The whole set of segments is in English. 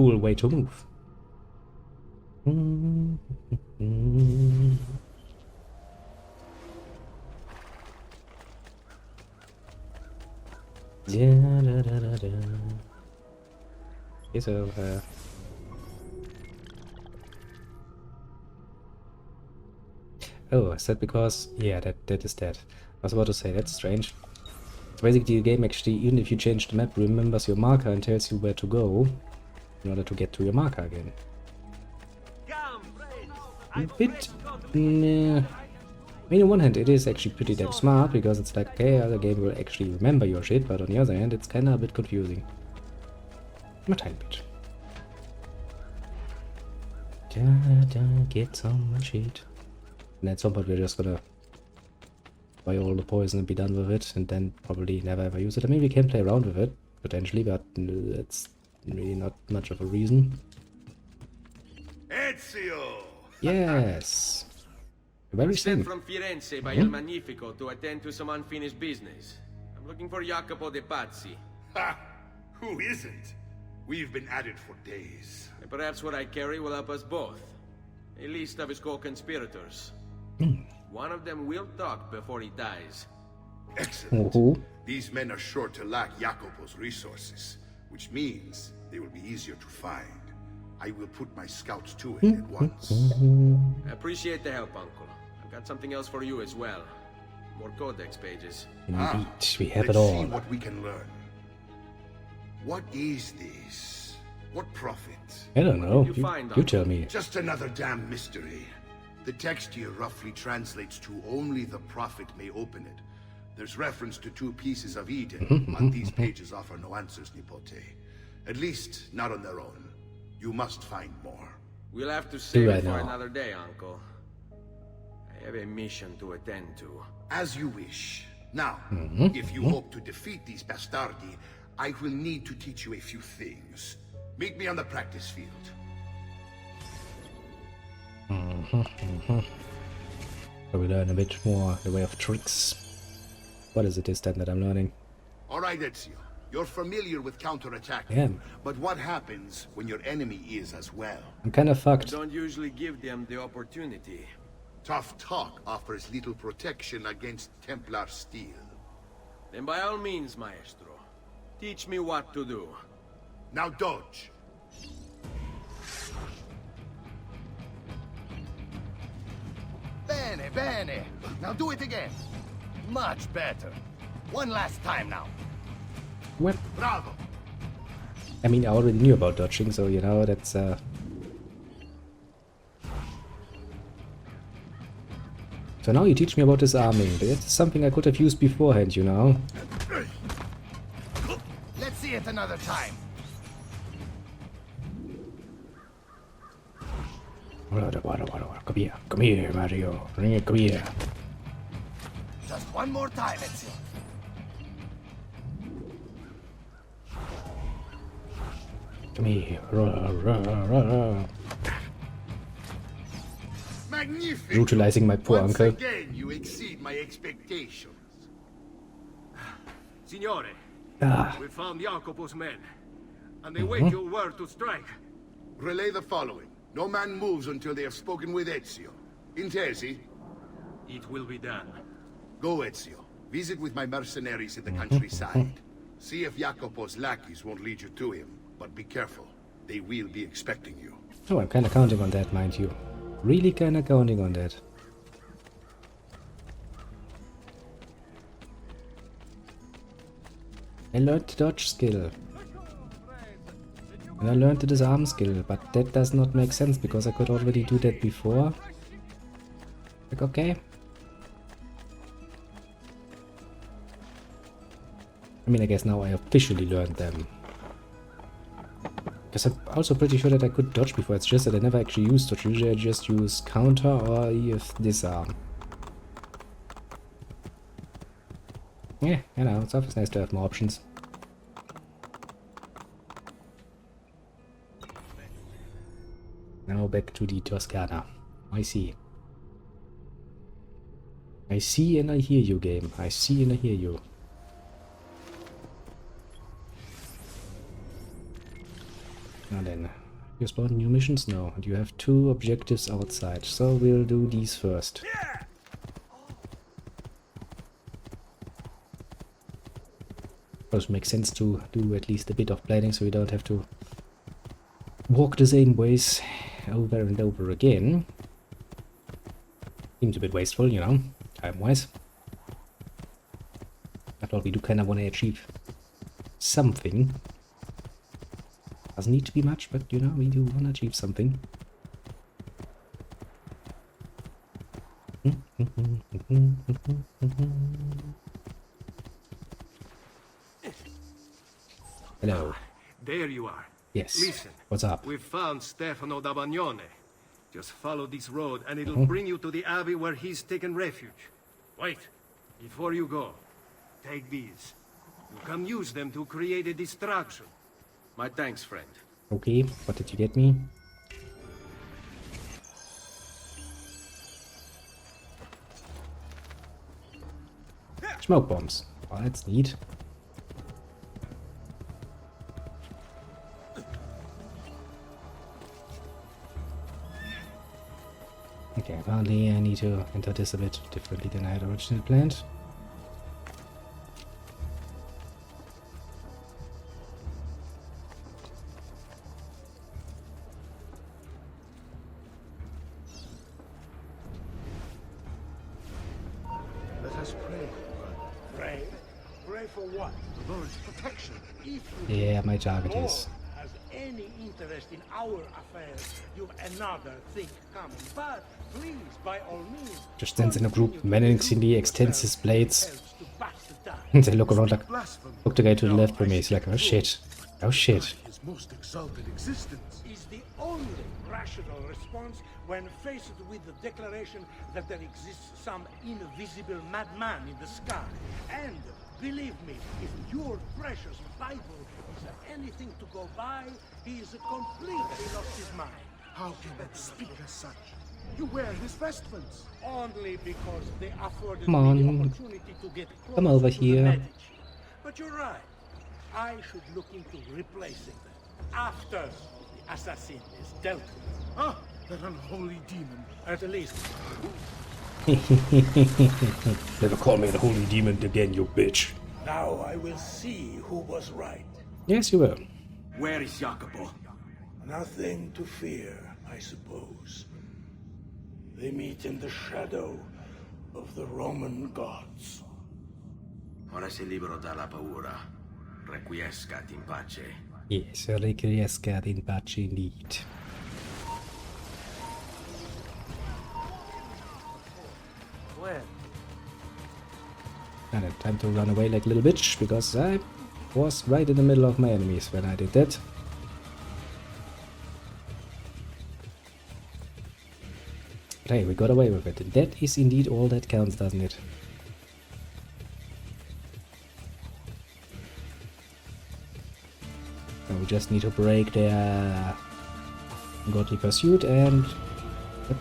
cool way to move. Yeah, da, da, da, da. Okay, so oh, is that because yeah, that is that. I was about to say that's strange. So basically, the game actually, even if you change the map, remembers your marker and tells you where to go in order to get to your marker again. A bit. I mean, on one hand, it is actually pretty damn smart because it's like, okay, the game will actually remember your shit, but on the other hand, it's kind of a bit confusing. A tiny bit. Get some shit. And at some point, we're just gonna buy all the poison and be done with it, and then probably never ever use it. I mean, we can play around with it, potentially, but it's really not much of a reason. Ezio! Yes! Very Sent same. from Firenze by Il Magnifico to attend to some unfinished business. I'm looking for Jacopo de Pazzi. Ha! Who isn't? We've been at it for days. And perhaps what I carry will help us both. A list of his co-conspirators. One of them will talk before he dies. Excellent. These men are sure to lack Jacopo's resources, which means they will be easier to find. I will put my scouts to it at once. I appreciate the help, Uncle. I've got something else for you as well. More codex pages. Indeed, we have it Let's see all. what we can learn. What is this? What prophet? I don't know. you find, You tell me. Just another damn mystery. The text here roughly translates to only the prophet may open it. There's reference to 2 pieces of Eden, but these pages offer no answers, Nipote. At least, not on their own. You must find more. We'll have to save right it for now. another day, Uncle. I have a mission to attend to. As you wish. Now, if you hope to defeat these bastardi, I will need to teach you a few things. Meet me on the practice field. So we learn a bit more the way of tricks. What is it this time that I'm learning? All right, Ezio. You're familiar with counterattacking. Yeah. But what happens when your enemy is as well? I'm kind of fucked. Don't usually give them the opportunity. Tough talk offers little protection against Templar steel. Then by all means, Maestro. Teach me what to do. Now dodge. Bene, bene. Now do it again. Much better. One last time now. Well, Bravo. I mean, I already knew about dodging, so you know, that's So now you teach me about disarming. That's something I could have used beforehand, you know. Let's see it another time. Come here, Mario. Come here. Just one more time, Ezio. Come here. Magnificent. Brutalizing my poor Once uncle. again, you exceed my expectations. Signore, Ah, we found Jacopo's men, and they wait your word to strike. Relay the following. No man moves until they have spoken with Ezio. Intesi, It will be done. go Ezio. Visit with my mercenaries in the countryside. See if Jacopo's lackeys won't lead you to him. But be careful. They will be expecting you. oh, I'm kind of counting on that, mind you. Really kind of counting on that. I learned the dodge skill. And I learned the disarm skill, but that does not make sense because I could already do that before. Like, okay. I mean, I guess now I officially learned them. Because I'm also pretty sure that I could dodge before, it's just that I never actually used dodge. Usually I just use counter or if disarm. Yeah, you know, it's always nice to have more options. Now back to the Toscana. I see. I see and I hear you, game. I see and I hear you. Now then, you spawn new missions? No. And you have 2 objectives outside, so we'll do these first. It makes sense to do at least a bit of planning so we don't have to walk the same ways over and over again. Seems a bit wasteful, you know, time-wise. But well, we do kind of want to achieve something. Doesn't need to be much, but you know, we do want to achieve something. Hello. There you are. Yes. Listen. What's up? We've found Stefano da Bagnone. Just follow this road and it'll bring you to the abbey where he's taken refuge. Wait. Before you go, take these. You can use them to create a distraction. My thanks, friend. Okay, what did you get me? Smoke bombs. Oh, that's neat. Okay, apparently I need to enter this a bit differently than I had originally planned. Let us pray. Pray? Pray for what? The Lord's protection. If Yeah, my target Lord is. has any interest in our affairs, you've another thing coming. But please, by all means, Just stands in a group, menacingly extends his blades. helps to pass the time. And they look around like, Blasphemy. look the guy to the left from me. He's like, oh shit. Oh shit. His most exalted existence. Is the only rational response when faced with the declaration that there exists some invisible madman in the sky. And believe me, if your precious Bible is anything to go by, he is completely lost his mind. How can that speak as such? You wear his vestments. Only because they afforded Come me on. the opportunity to get close Come over to the here. Medici. But you're right. I should look into replacing them after the assassin is dealt with. Ah, that unholy demon. At least, Never call me the holy demon again, you bitch. now I will see who was right. Yes, you will. Where is Jacopo? Nothing to fear, I suppose. They meet in the shadow of the Roman gods. Ora sei libero dalla paura. Requiescat in pace. Yes, requiescat in pace indeed. Well, And it's time to run away like a little bitch, because I was right in the middle of my enemies when I did that. But hey, we got away with it. And that is indeed all that counts, doesn't it? So we just need to break their godly pursuit and... Yep.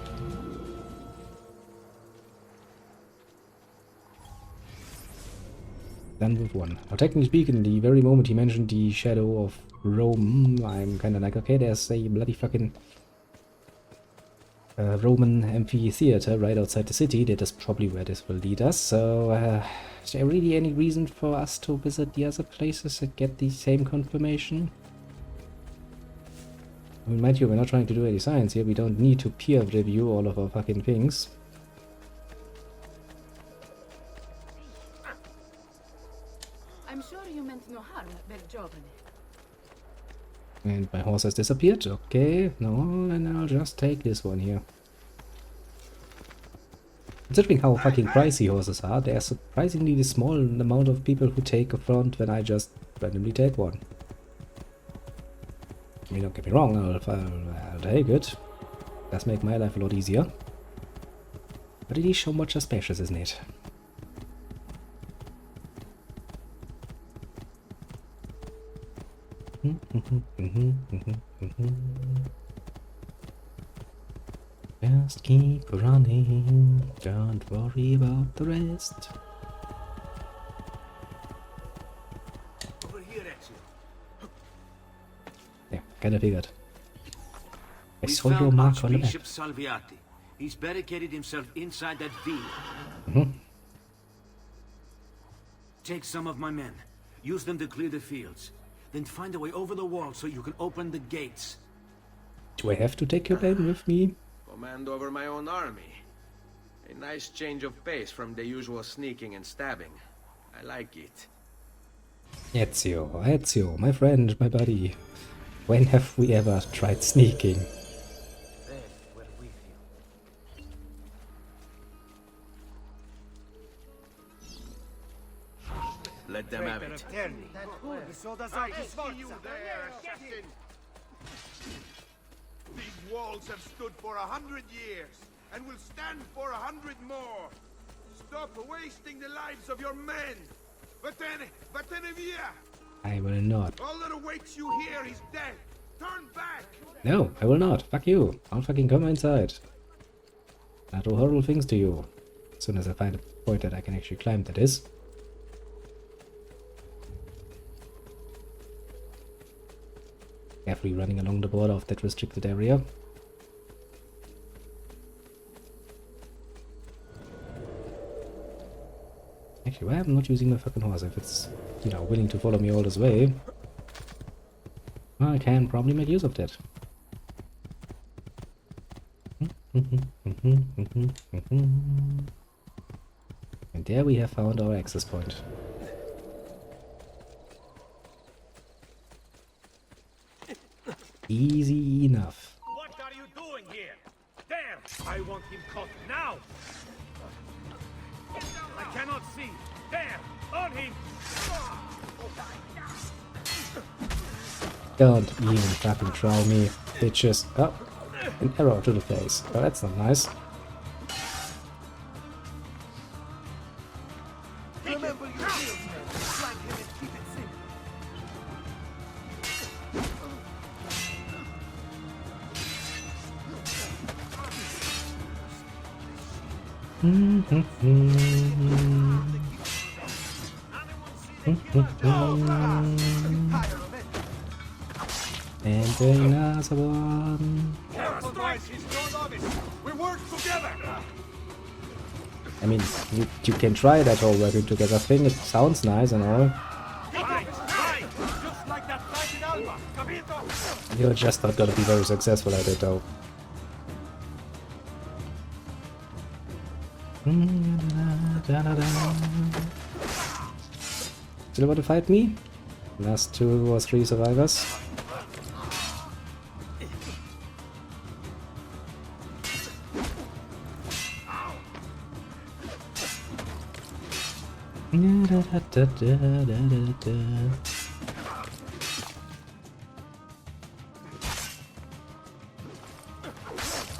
Done with one. Now, technically speaking, the very moment he mentioned the shadow of Rome, I'm kind of like, okay, there's a bloody fucking Roman amphitheater right outside the city. That is probably where this will lead us. So, is there really any reason for us to visit the other places and get the same confirmation? I mean, mind you, we're not trying to do any science here. We don't need to peer review all of our fucking things. I'm sure you meant no harm, bel giovane. And my horse has disappeared. Okay, no, and I'll just take this one here. Considering how fucking pricey horses are, there's surprisingly a small amount of people who take a front when I just randomly take one. I mean, don't get me wrong, I'll take it. Does make my life a lot easier. But it is so much spacious, isn't it? Just keep running, don't worry about the rest. Over here, Ezio. Yeah, Kinda figured. I We saw your found mark on the map. Archbishop Salviati. He's barricaded himself inside that field. Take some of my men. Use them to clear the fields. Then find a way over the wall so you can open the gates. Do I have to take your men with me? Command over my own army. A nice change of pace from the usual sneaking and stabbing. I like it. Ezio, my friend, my buddy. When have we ever tried sneaking? Let them have it. These walls have stood for 100 years, and will stand for 100 more. Stop wasting the lives of your men. Vatene via! I will not. All that awaits you here is death. Turn back! No, I will not. Fuck you. I'll fucking come inside. I'll do horrible things to you. As soon as I find a point that I can actually climb, that is. Carefully running along the border of that restricted area. Actually, why am I not using my fucking horse? If it's, you know, willing to follow me all this way, I can probably make use of that. And there we have found our access point. Easy enough. What are you doing here? There! I want him caught now! I cannot see! There! On him! Don't even fucking try me, bitches. Oh, an arrow to the face. Oh, that's not nice. Remember your deals, man. Flank him and keep it simple. And another one. We work together! I mean, you can try that whole working together thing. It sounds nice and all. Just like that fight in Alba! Capito? You're just not gonna be very successful at it, though. Still want to fight me? Last 2 or 3 survivors.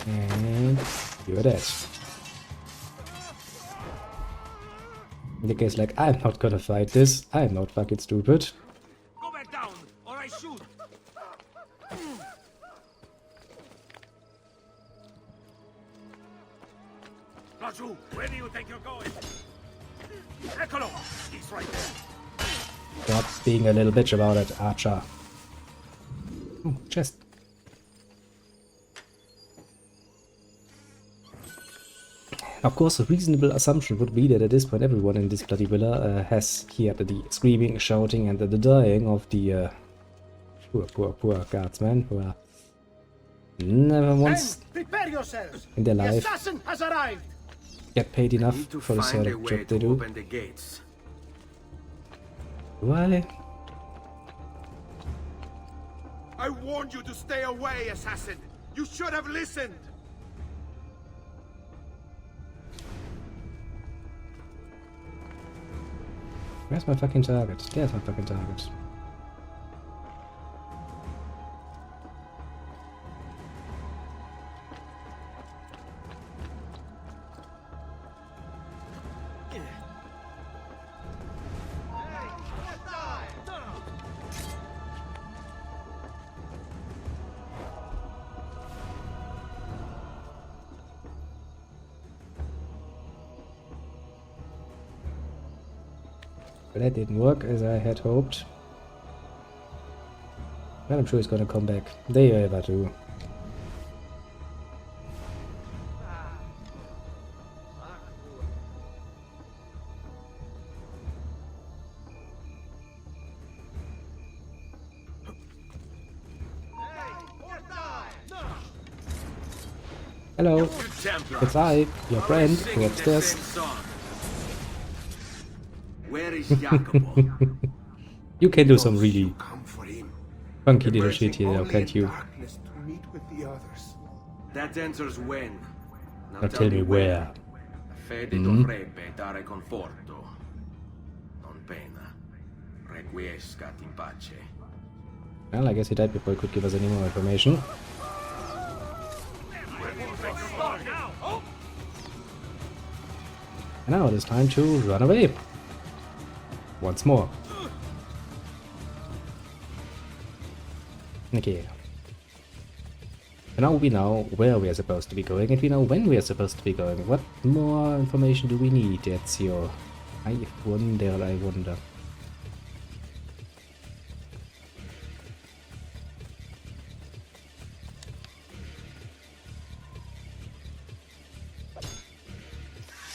And you're dead. In the case, like, I'm not gonna fight this. I'm not fucking stupid. Go back down, or I shoot! Raju, where do you think you're going? Eccolo! He's right there! Stop being a little bitch about it, Archer. Oh, chest. Of course, a reasonable assumption would be that at this point everyone in this bloody villa has heard the screaming, shouting, and the dying of the poor guardsmen who are never once Prepare yourselves! in their The life assassin has arrived! get paid enough Need to for the find sort a of way job they to do. open the gates. Why? I warned you to stay away, assassin! You should have listened! Where's my fucking target? There's my fucking target. But that didn't work as I had hoped. But I'm sure he's gonna come back. They ever do. Hello, You Templars. it's I, your Always friend, singing who the upstairs. same song. Where is Jacopo? You can do some really You come for him. funky little shit here, Emerging can't only in you? darkness to meet with the others. That answers when. Now tell me where. Fede dovrebbe dare conforto. Non pena. Requiescat in pace. Well, I guess he died before he could give us any more information. And now it is time to run away. Once more. Okay. And now we know where we are supposed to be going, and we know when we are supposed to be going. What more information do we need, Ezio? I wonder.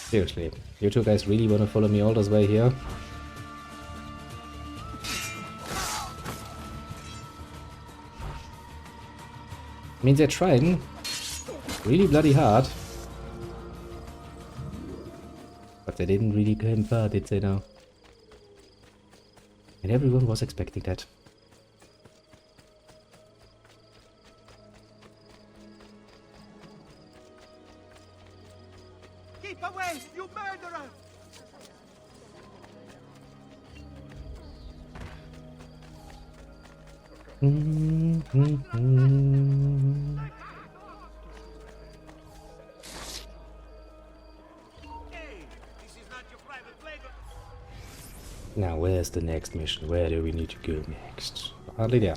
Seriously, you two guys really want to follow me all this way here? I mean, they're trying really bloody hard. But they didn't really go far, did they now? And everyone was expecting that. Keep away, you murderer! Now, where's the next mission? Where do we need to go next? Hardly there.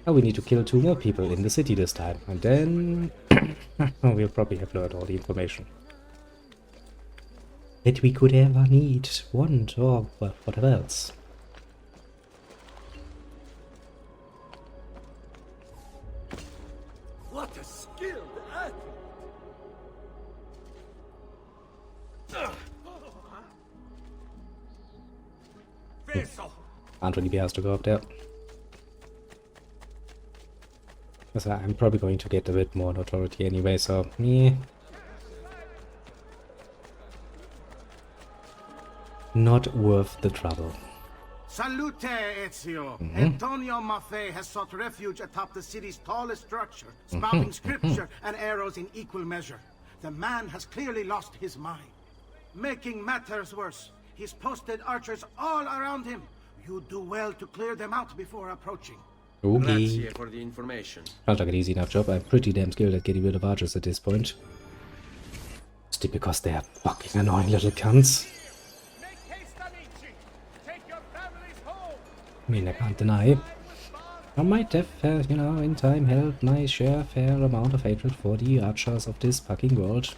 Oh, we need to kill 2 more people in the city this time. And then we'll probably have learned all the information that we could ever need, want, or whatever else. What a skilled athlete! Vessel! Can't really be asked to go up there. So I'm probably going to get a bit more notoriety anyway, so meh. Not worth the trouble. Salute, Ezio. Antonio Maffei has sought refuge atop the city's tallest structure, spouting scripture and arrows in equal measure. The man has clearly lost his mind. Making matters worse, he's posted archers all around him. You do well to clear them out before approaching. Okay. Grazie for the information. Sounds like an easy enough job. I'm pretty damn skilled at getting rid of archers at this point. Just because they're fucking annoying little cunts. I mean, I can't deny. I might have, you know, in time held my fair amount of hatred for the archers of this fucking world.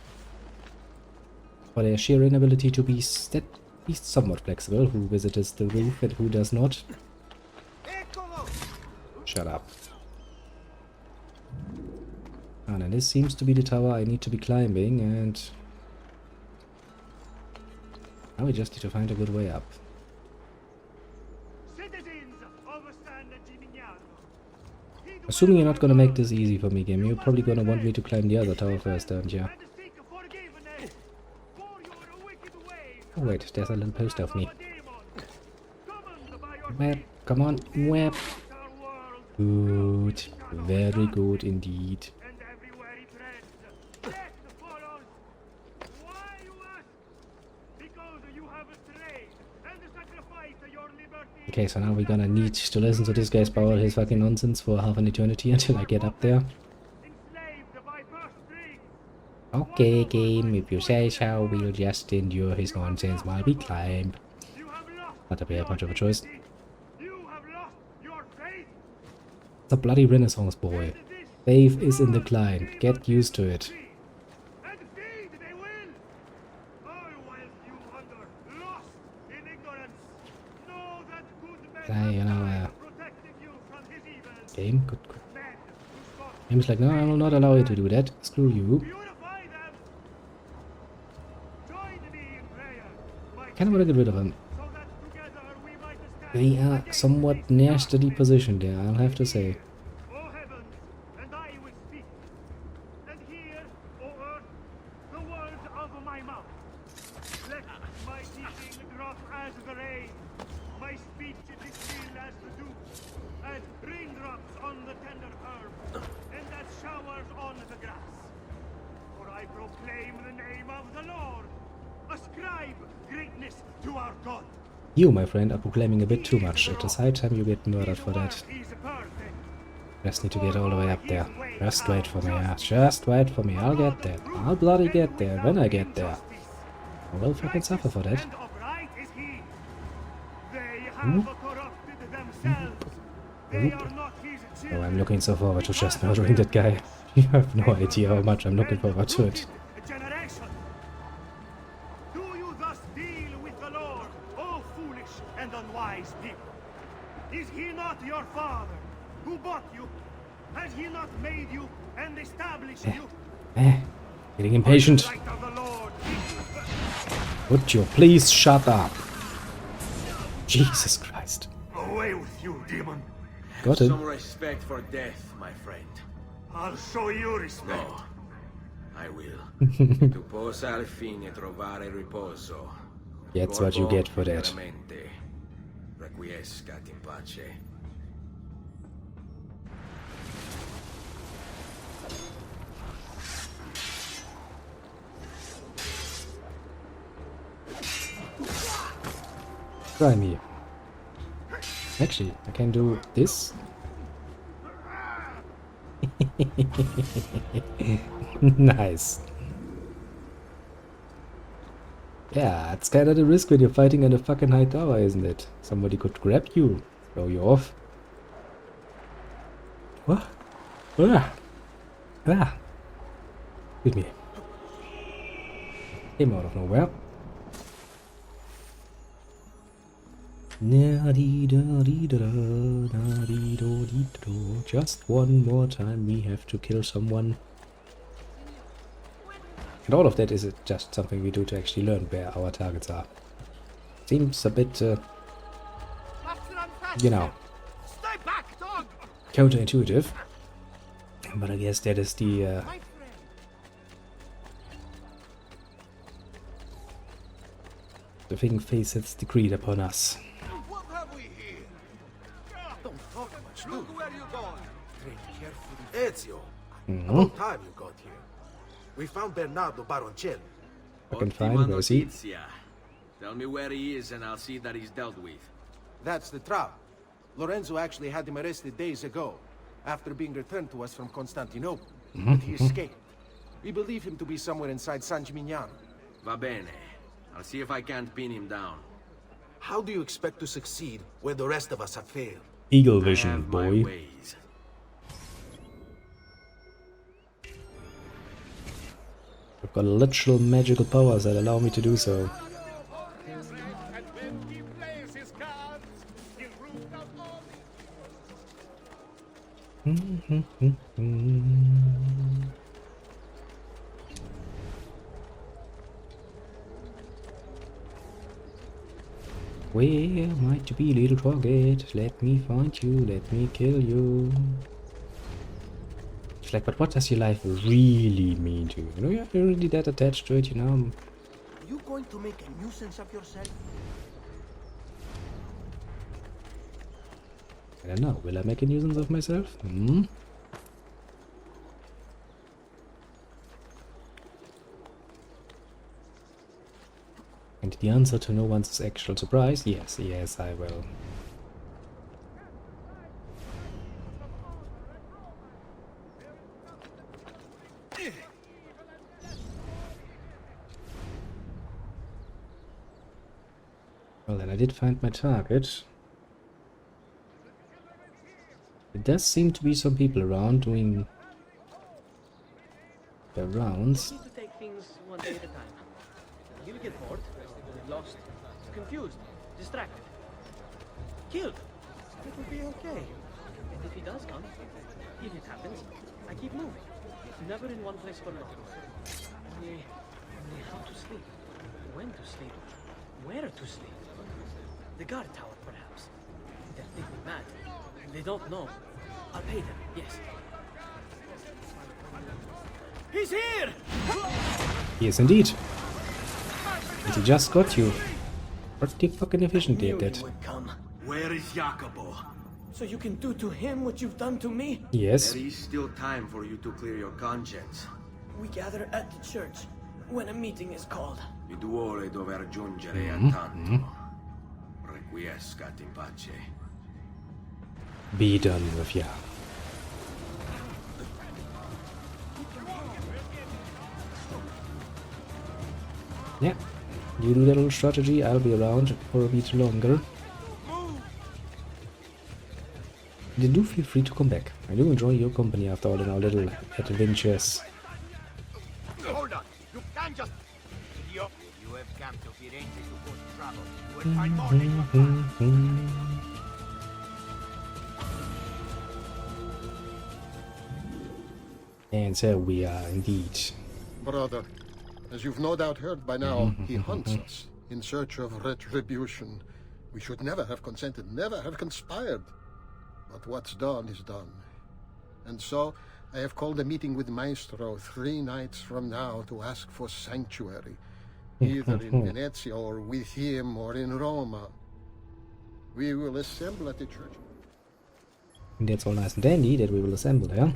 For their sheer inability to be at least somewhat flexible, who visits the roof and who does not. Shut up. And then this seems to be the tower I need to be climbing, and now we just need to find a good way up. Assuming you're not gonna make this easy for me, game, you're probably gonna want me to climb the other tower first, aren't you? Oh wait, there's a little poster of me. Web, come on, web. Good, very good indeed. Okay, so now we're gonna need to listen to this guy spout his fucking nonsense for half an eternity until I get up there. Okay, game, if you say so, we'll just endure his nonsense while we climb. Not that we have much of a choice. It's a bloody Renaissance boy. Faith is in the climb. Get used to it. You know, Game? Good. Game is like, no, I will not allow you to do that. Screw you. Kinda wanna get rid of him. They are somewhat nastily positioned there, I'll have to say. You, my friend, are proclaiming a bit too much. It is high time you get murdered for that. Just need to get all the way up there. Just wait for me, yeah. Just wait for me. I'll get there. I'll bloody get there when I get there. I will fucking suffer for that. Oh, I'm looking so forward to just murdering that guy. You have no idea how much I'm looking forward to it. Is he not your father, who bought you? Has he not made you and established you? Getting impatient. Would you please shut up? Jesus Christ. Away with you, demon. Got him. Some respect for death, my friend. I'll show you respect. No, I will. Tu possa al fine trovare riposo. That's what you get for that. Requiescat in pace. Try me. Actually, I can do this. Nice. Yeah, it's kind of the risk when you're fighting in a fucking high tower, isn't it? Somebody could grab you, throw you off. What? Ah! Ah! Excuse me. Came out of nowhere. Just one more time we have to kill someone. And all of that is just something we do to actually learn where our targets are. Seems a bit, you know, counterintuitive. But I guess that is the thing fate has decreed upon us. What have we here? Don't talk much. Look where you going. Tread carefully. Ezio, Mm-hmm. about time you got here. We found Bernardo Baroncelli. I can find where is he? Tell me where he is and I'll see that he's dealt with. That's the trap. Lorenzo actually had him arrested days ago, after being returned to us from Constantinople. But he escaped. We believe him to be somewhere inside San Gimignano. Va bene. I'll see if I can't pin him down. How do you expect to succeed where the rest of us have failed? Eagle I vision, have my boy. ways. I've got literal magical powers that allow me to do so. Where might you be, little target? Let me find you, let me kill you. It's like, but what does your life really mean to you? You know, you're really that attached to it, you know? Are you going to make a nuisance of yourself? I don't know. Will I make a nuisance of myself? Hmm? And the answer to no one's actual surprise? Yes, yes, I will. Well, then I did find my target. There does seem to be some people around doing their rounds. Need to take things one day at a time. You'll get bored, lost, confused, distracted, killed. It will be okay. And if he does come, if it happens, I keep moving. Never in one place for long. Only how to sleep, when to sleep, where to sleep. The guard tower, perhaps. They'll think me mad. They don't know. I'll pay them, yes. He's here! Yes, indeed. And he just got you. Pretty fucking efficient, he did. Where is Jacopo? So you can do to him what you've done to me? Yes. There is still time for you to clear your conscience. We gather at the church when a meeting is called. Il duole dove raggiungere a tanto. Requiescat in pace. Be done with ya. Yeah. You do that little strategy, I'll be around for a bit longer. And do feel free to come back. I do enjoy your company after all in our little adventures. Hold on. You can't just... Idiot. You have come to Firenze to cause trouble. You will find more than you find. And so we are indeed. Brother, as you've no doubt heard by now, he hunts us in search of retribution. We should never have consented, never have conspired. But what's done is done. And so, I have called a meeting with Maestro 3 nights from now to ask for sanctuary, either in Venezia or with him or in Roma. We will assemble at the church. And that's all nice and dandy that we will assemble, yeah?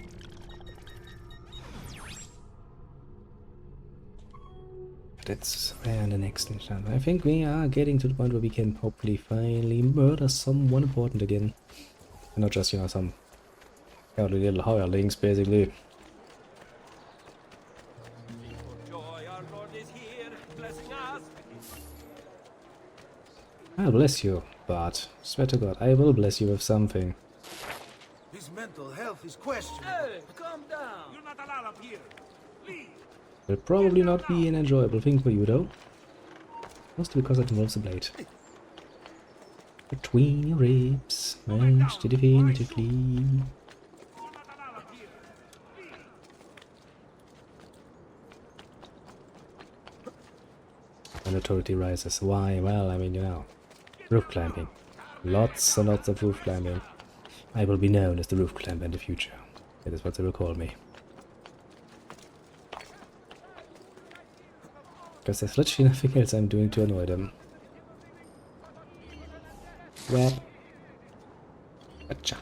That's where the next instance. I think we are getting to the point where we can hopefully finally murder someone important again. And not just, you know, some cowardly little hirelings, basically. I'll bless you, but swear to God, I will bless you with something. His mental health is questionable. Hey, calm down. You're not allowed up here. Leave. Will probably not be an enjoyable thing for you, though. Mostly because it involves a blade. Between your ribs, match definitively. When authority rises. Why? Well, I mean, you know. Roof climbing. Lots and lots of roof climbing. I will be known as the roof climber in the future. That is what they will call me. Because there's literally nothing else I'm doing to annoy them. Well. Gotcha.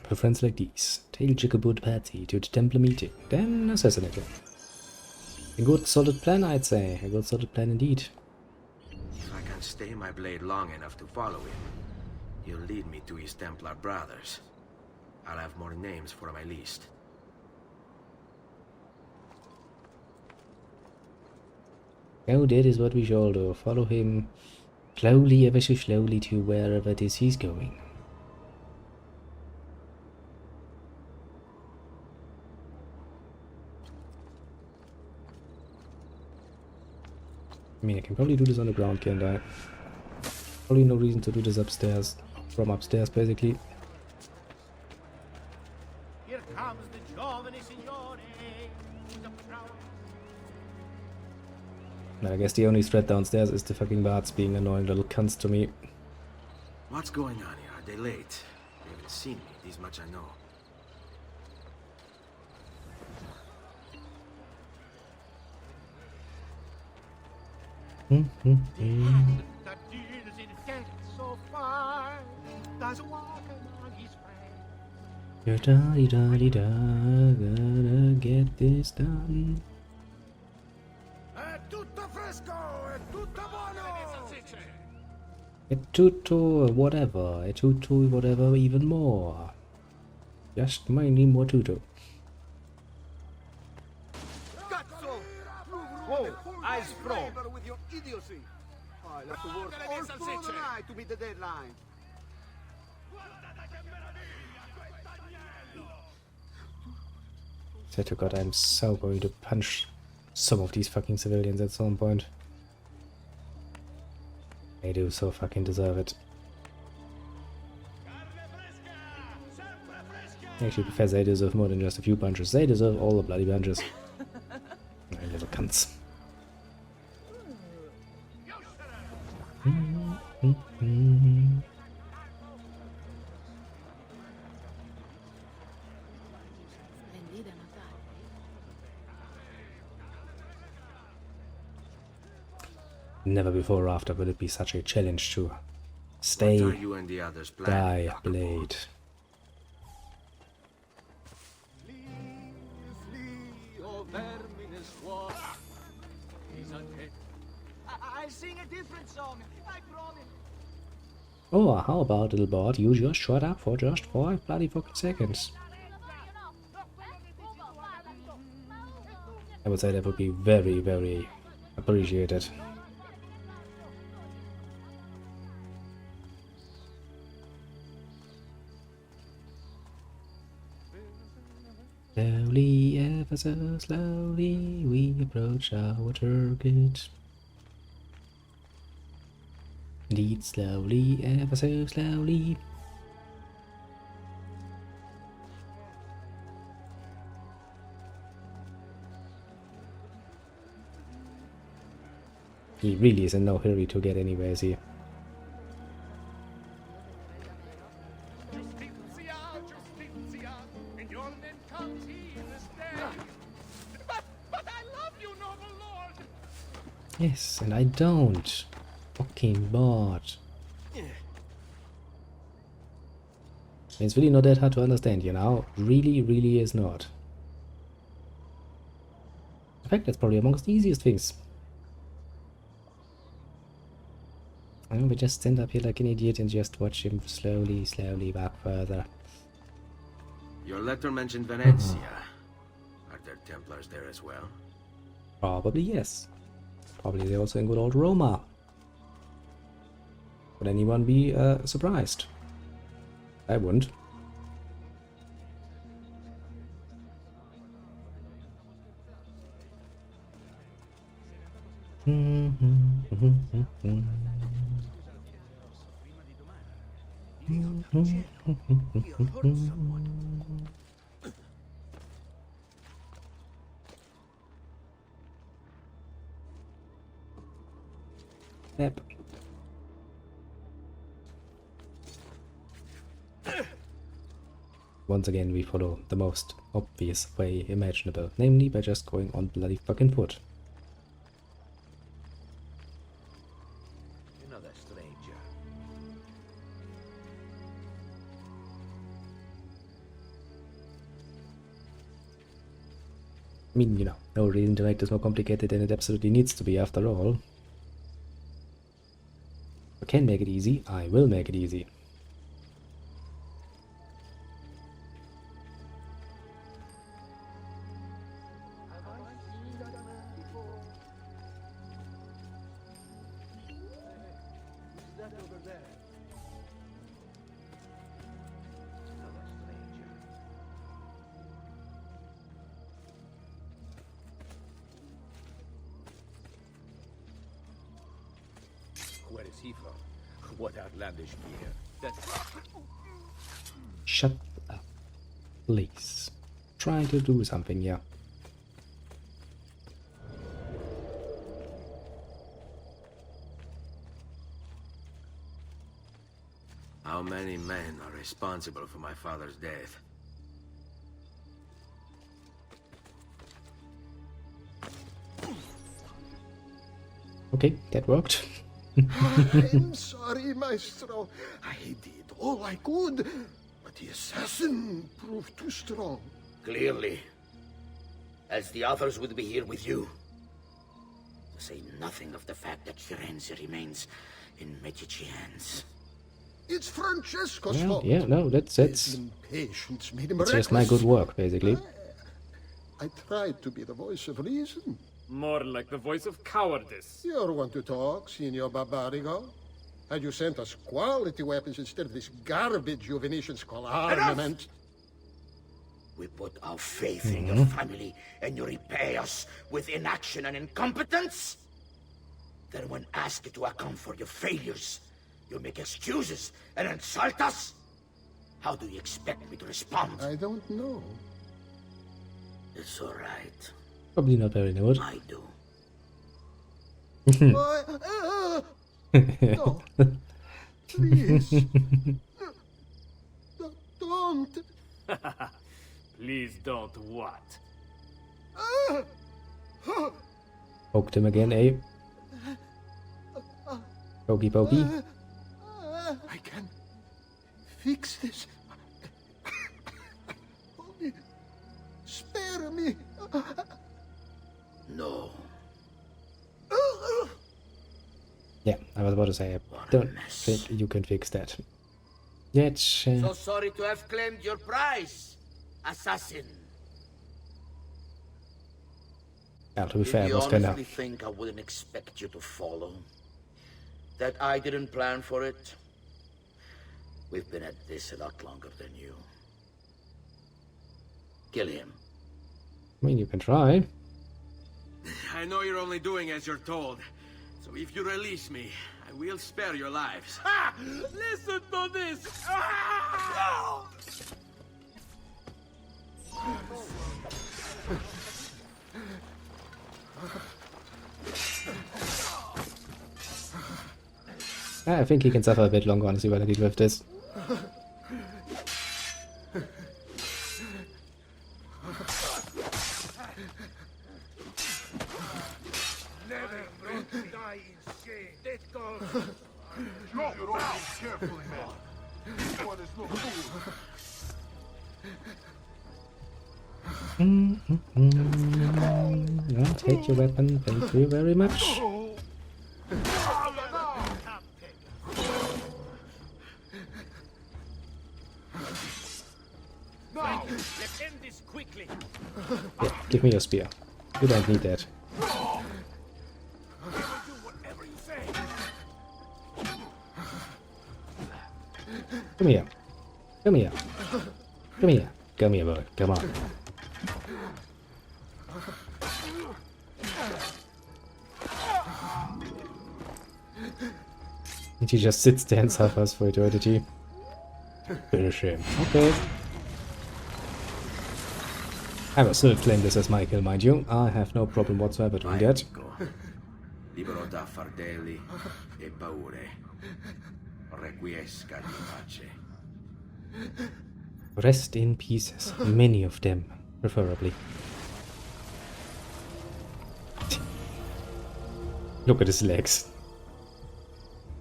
For friends like these, tail Jacobud Patsy to the Templar meeting, then assassinate him. A good solid plan, I'd say. A good solid plan indeed. If I can stay my blade long enough to follow him, he'll lead me to his Templar brothers. I'll have more names for my list. Oh, that is what we shall do. Follow him slowly, ever so slowly to wherever it is he's going. I mean, I can probably do this on the ground, can't I? Probably no reason to do this upstairs. From upstairs, basically. Here comes the giovane signore. I guess the only threat downstairs is the fucking bards being annoying little cunts to me. What's going on here? Are they late? They haven't seen me, this much I know. That deals in death so far, does walk among his friends. You're da-di-da-di-da, gotta get this done. È tutto fresco, è tutto buono. A tutto whatever, a tutto whatever even more. Just mainly more tutto. Cazzo! Whoa, eyes pro. With your idiocy. I'll have to work all through the night to meet the deadline. Swear to God, I'm so going to punch some of these fucking civilians at some point. They do so fucking deserve it. Actually, Professor, they deserve more than just a few punches. They deserve all the bloody punches. My little cunts. Never before or after will it be such a challenge to stay, What are you and the others planning, die, Dr. blade. I'll sing a different song, I promise. Oh, how about, little bot, you just shut up for just 5 bloody fucking seconds. I would say that would be very, very appreciated. Slowly, ever so slowly, we approach our target. Indeed, slowly, ever so slowly. He really is in no hurry to get anywhere, is he? Yes, and I don't. Fucking bot. It's really not that hard to understand, you know? Really, really is not. In fact, that's probably amongst the easiest things. I know we just stand up here like an idiot and just watch him slowly, slowly back further. Your letter mentioned Venezia. Are there Templars there as well? Probably yes. Probably they're also in good old Roma. Would anyone be surprised? I wouldn't. Yep. Once again, we follow the most obvious way imaginable, namely by just going on bloody fucking foot. Another stranger. I mean, you know, no reason to make this more complicated than it absolutely needs to be after all. If I can make it easy, I will make it easy. Where is he from? What outlandish gear? That's... Shut up. Please. Try to do something, yeah. How many men are responsible for my father's death? Okay, that worked. I'm sorry, Maestro. I did all I could, but the assassin proved too strong. Clearly. As the others would be here with you. To say nothing of the fact that Firenze remains in Medici hands. It's Francesco's Well, fault. yeah, no, that's His impatience made him just my reckless. good work, basically. I tried to be the voice of reason. More like the voice of cowardice. You're one to talk, Signor Barbarigo. Had you sent us quality weapons instead of this garbage you Venetians call armament? We put our faith in your family, and you repay us with inaction and incompetence? Then when asked to account for your failures, you make excuses and insult us? How do you expect me to respond? I don't know. It's all right. Probably not very good. I do. No. Please. Don't. Please don't what? Poked him again, eh? Pokey pokey. I can fix this. Only spare me. No. Yeah, I was about to say, I don't think you can fix that. Yet, So sorry to have claimed your prize, assassin. yeah, to be fair, Did it you was kinda... honestly think I wouldn't expect you to follow? That I didn't plan for it? We've been at this a lot longer than you. Kill him. I mean, you can try. I know you're only doing as you're told. So if you release me, I will spare your lives. Ha! Listen to this! Ah! I think he can suffer a bit longer, honestly, while I deal with this. Never let me die in shame. Let go. Use your arms carefully, man. This one is no fool. I'll take your weapon, thank you very much. Now, let's end this quickly. Yeah, give me your spear. You don't need that. Come here. Come here. Come here. Come here, boy. Come on. And he just sits there and suffers for eternity. Finish him. Okay. I will still claim this as my kill, mind you. I have no problem whatsoever doing that. Libero da fardelli e paure. Requiesca di pace. Rest in pieces. Many of them, preferably. Look at his legs.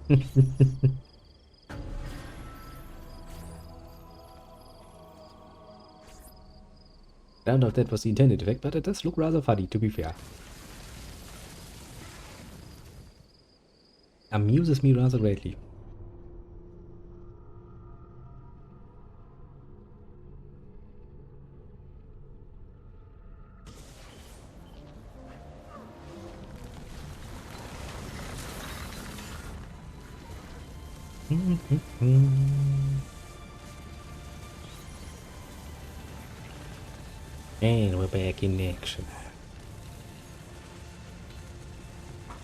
I don't know if that was the intended effect, but it does look rather funny, to be fair. Amuses me rather greatly. And we're back in action.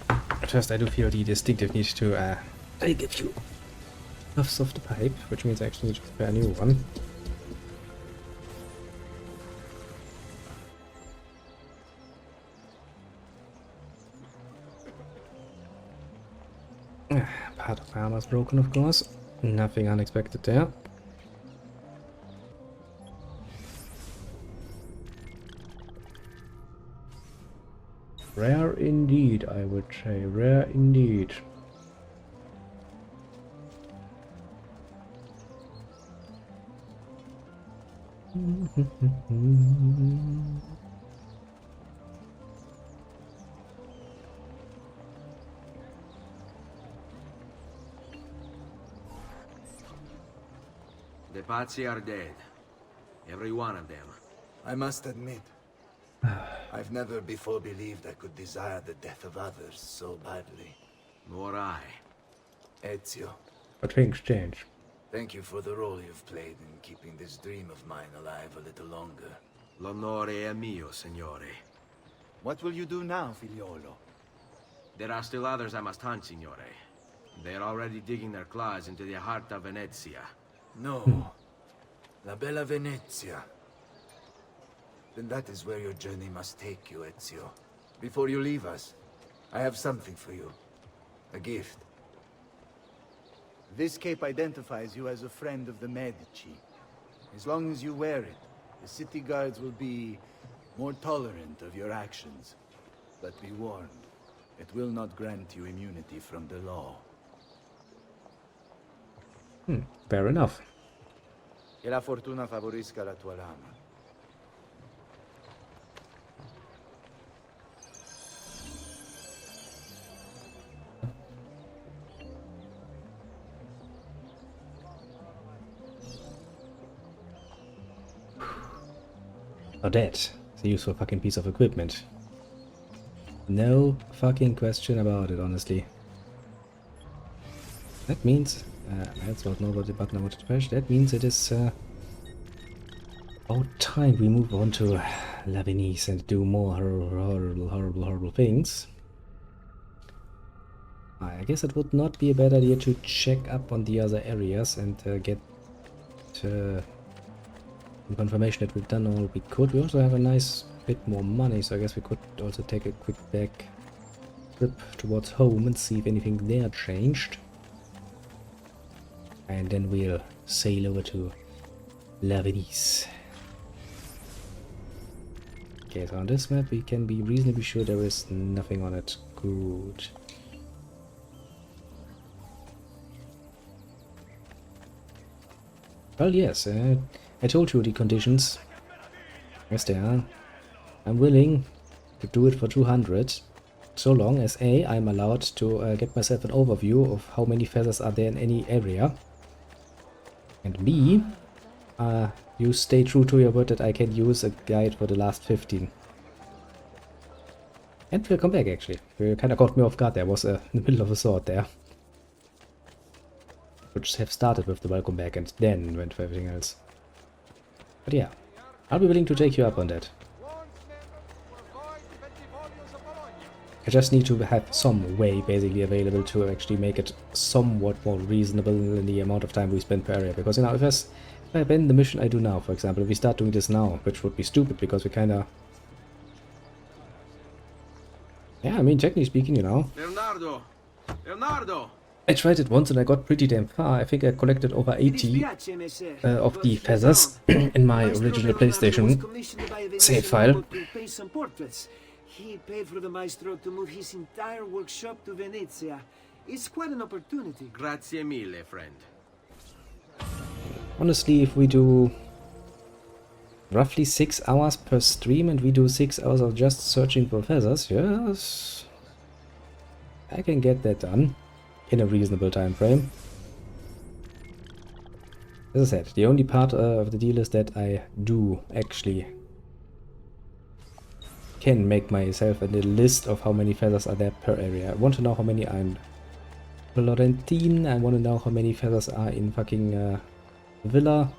At first I do feel the distinctive need to take a few puffs off the pipe, which means I actually need to prepare a new one. Part of my armor's broken, of course. Nothing unexpected there. Rare indeed, I would say. Rare indeed. The Pazzi are dead. Every one of them. I must admit, I've never before believed I could desire the death of others so badly. Nor I. Ezio, But things change. thank you for the role you've played in keeping this dream of mine alive a little longer. L'onore è mio, signore. What will you do now, Figliolo? There are still others I must hunt, signore. They are already digging their claws into the heart of Venezia. No. La Bella Venezia. Then that is where your journey must take you, Ezio. Before you leave us, I have something for you. A gift. This cape identifies you as a friend of the Medici. As long as you wear it, the city guards will be more tolerant of your actions. But be warned, it will not grant you immunity from the law. Fair enough. Che la fortuna favorisca la tua lama. Now that's a useful fucking piece of equipment. No fucking question about it, honestly. That means... that's what nobody button I wanted to push. That means it is about time we move on to La Venice and do more horrible things. I guess it would not be a bad idea to check up on the other areas and get confirmation that we've done all we could. We also have a nice bit more money, so I guess we could also take a quick back trip towards home and see if anything there changed. And then we'll sail over to La Venice. Okay, so on this map we can be reasonably sure there is nothing on it. Good. Well, yes, I told you the conditions. Yes, they are. I'm willing to do it for 200, so long as A, I'm allowed to get myself an overview of how many feathers are there in any area. And B, you stay true to your word that I can use a guide for the last 15. And we'll come back, actually. You kind of caught me off guard there. I was in the middle of a sword there. Should just have started with the welcome back and then went for everything else. But yeah, I'll be willing to take you up on that. I just need to have some way basically available to actually make it somewhat more reasonable in the amount of time we spend per area. Because, you know, if I abandon the mission I do now, for example, if we start doing this now, which would be stupid because we kinda... Yeah, I mean, technically speaking, you know. Leonardo! Leonardo! I tried it once and I got pretty damn far. I think I collected over 80 of the feathers in my original PlayStation save file. He paid for the maestro to move his entire workshop to Venezia. It's quite an opportunity. Grazie mille, friend. Honestly, if we do roughly 6 hours per stream and we do 6 hours of just searching for feathers, yes, I can get that done in a reasonable time frame. As I said, the only part of the deal is that I do actually can make myself a little list of how many feathers are there per area. I want to know how many are in Florentine, I want to know how many feathers are in fucking Villa,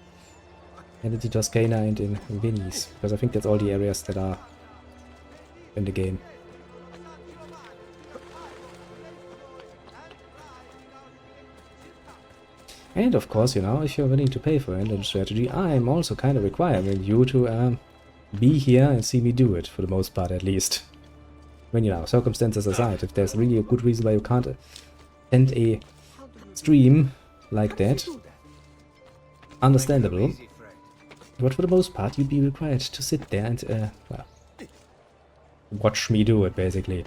and in Toscana and in Venice, because I think that's all the areas that are in the game. And of course, you know, if you're willing to pay for Engine Strategy, I'm also kind of requiring you to be here and see me do it, for the most part at least. When, you know, circumstances aside, if there's really a good reason why you can't attend a stream like that, understandable. But for the most part, you'd be required to sit there and, well, watch me do it, basically.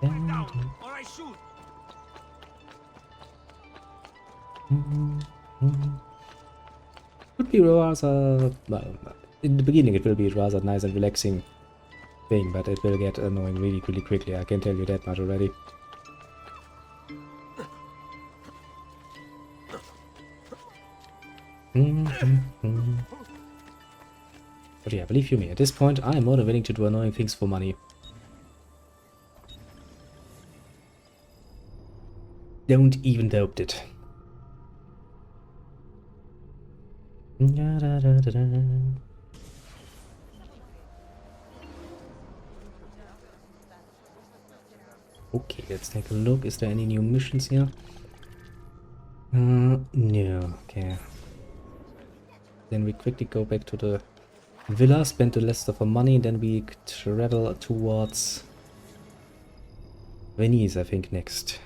Down, or I shoot. Would be rather, well, in the beginning it will be rather nice and relaxing thing, but it will get annoying really quickly, I can tell you that much already. But yeah, believe you me, at this point I am more than willing to do annoying things for money. Don't even doubt it. Okay, let's take a look. Is there any new missions here? No. Okay. Then we quickly go back to the villa, spend the rest of our money, then we travel towards Venice, I think, next.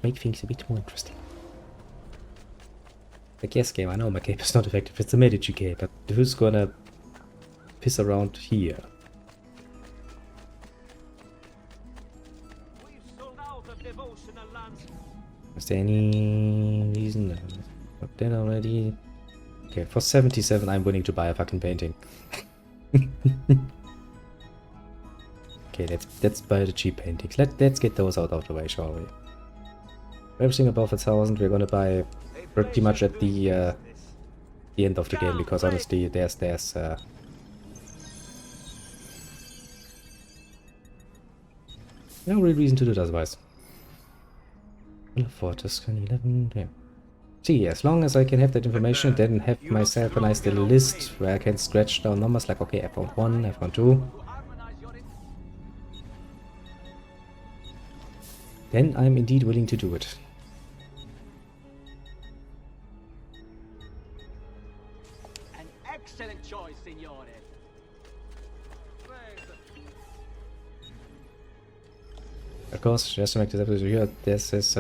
Make things a bit more interesting. Like, yes, game, I know my cape is not effective, it's a Medici cape, but who's gonna piss around here? Is there any reason? But then already. Okay, for 77 I'm willing to buy a fucking painting. Okay, let's buy the cheap paintings. Let's get those out of the way, shall we? Everything above 1,000 we're gonna buy pretty much at the end of the game, because honestly there's no real reason to do it otherwise. Fortress 11, yeah. See, as long as I can have that information, then have myself a nice little list where I can scratch down numbers like, okay, I found 1, I found 2. Then I'm indeed willing to do it. An excellent choice, signore. Of course, just to make this episode here, this is